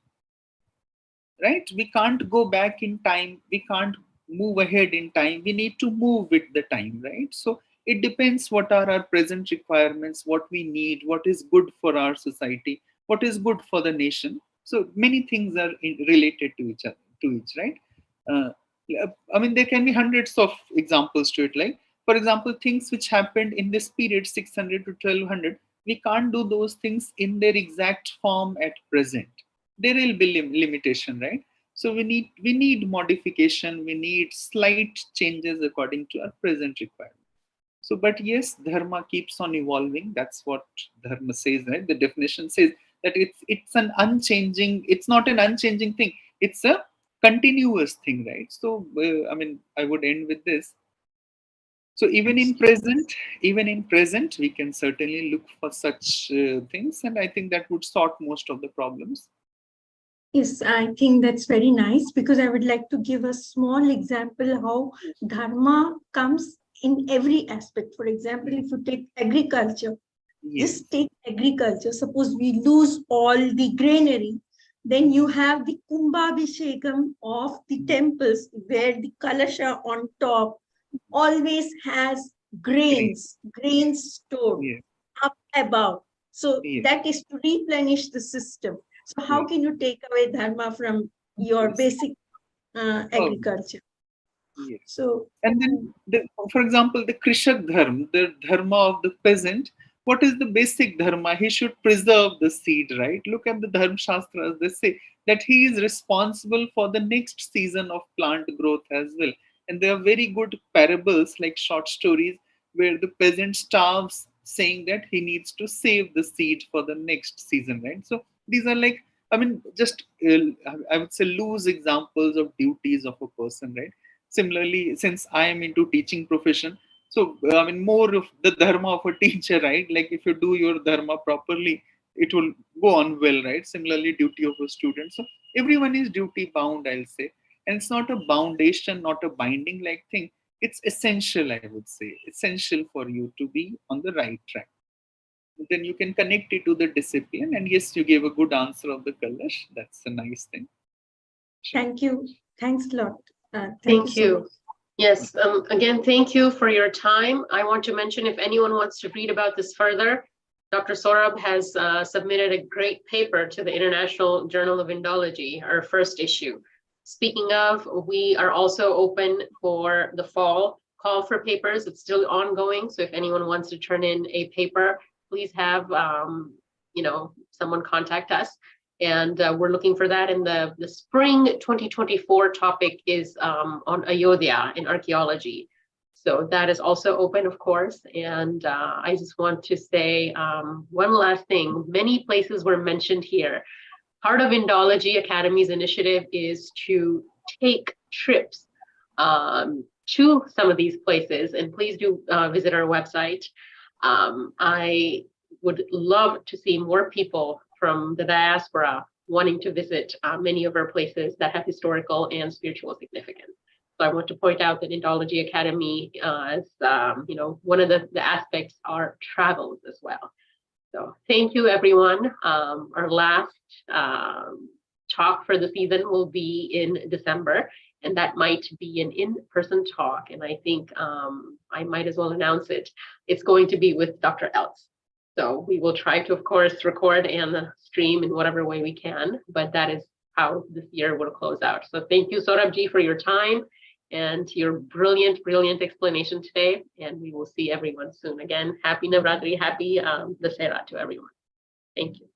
right? We can't go back in time. We can't move ahead in time. We need to move with the time, right? So it depends what are our present requirements, what we need, what is good for our society, what is good for the nation. So many things are related to each other, to each, right? uh, I mean, there can be hundreds of examples to it. Like, for example, things which happened in this period 600 to 1200, we can't do those things in their exact form at present. There will be limitation, right? So we need modification, we need slight changes according to our present requirement. So, but yes, dharma keeps on evolving. That's what dharma says, right? The definition says that it's an unchanging. It's not an unchanging thing. It's a continuous thing, right? So, I mean, I would end with this. So even in present, we can certainly look for such things, and I think that would sort most of the problems. Yes, I think that's very nice because I would like to give a small example how dharma comes in every aspect. For example, if you take agriculture, Yes. just take agriculture. Suppose we lose all the granary, then you have the Kumbhabhishekam of the temples where the Kalasha on top always has grains stored Yes. up above. So Yes. that is to replenish the system. So how Yes. can you take away dharma from your Yes. basic Oh, agriculture? yes. So And then, for example, the Krishak Dharma, the Dharma of the peasant, what is the basic Dharma? He should preserve the seed, right? Look at the Dharma Shastras, they say that he is responsible for the next season of plant growth as well. And there are very good parables, like short stories, where the peasant starves, saying that he needs to save the seed for the next season, right? So these are like, I mean, just I would say loose examples of duties of a person, right? Similarly, since I am into teaching profession, so I mean more of the dharma of a teacher, right? Like if you do your dharma properly, it will go on well, right? Similarly, duty of a student. So everyone is duty bound, I'll say. And it's not a foundation, not a binding like thing. It's essential, I would say, essential for you to be on the right track. Then you can connect it to the discipline. And yes, you gave a good answer of the Kalash. That's a nice thing. Sure. thank you. Thanks a lot. Thank you Thank so much. you. Yes, again, thank you for your time. I want to mention if anyone wants to read about this further, Dr. Saurabh has submitted a great paper to the International Journal of Indology, our first issue. Speaking of, we are also open for the fall call for papers. It's still ongoing. So if anyone wants to turn in a paper, please have someone contact us. And we're looking for that. And the spring 2024 topic is on Ayodhya in archaeology. So that is also open, of course. And I just want to say one last thing. Many places were mentioned here. Part of Indology Academy's initiative is to take trips to some of these places. And please do visit our website. I would love to see more people from the diaspora wanting to visit many of our places that have historical and spiritual significance. So I want to point out that Indology Academy, one of the aspects are travels as well. So thank you, everyone. Our last talk for the season will be in December, and that might be an in-person talk. And I think I might as well announce it. It's going to be with Dr. Eltz. So we will try to, of course, record and stream in whatever way we can, but that is how this year will close out. So thank you, Saurabh, for your time and your brilliant, brilliant explanation today. And we will see everyone soon. Again, happy Navratri, happy Dasera to everyone. Thank you.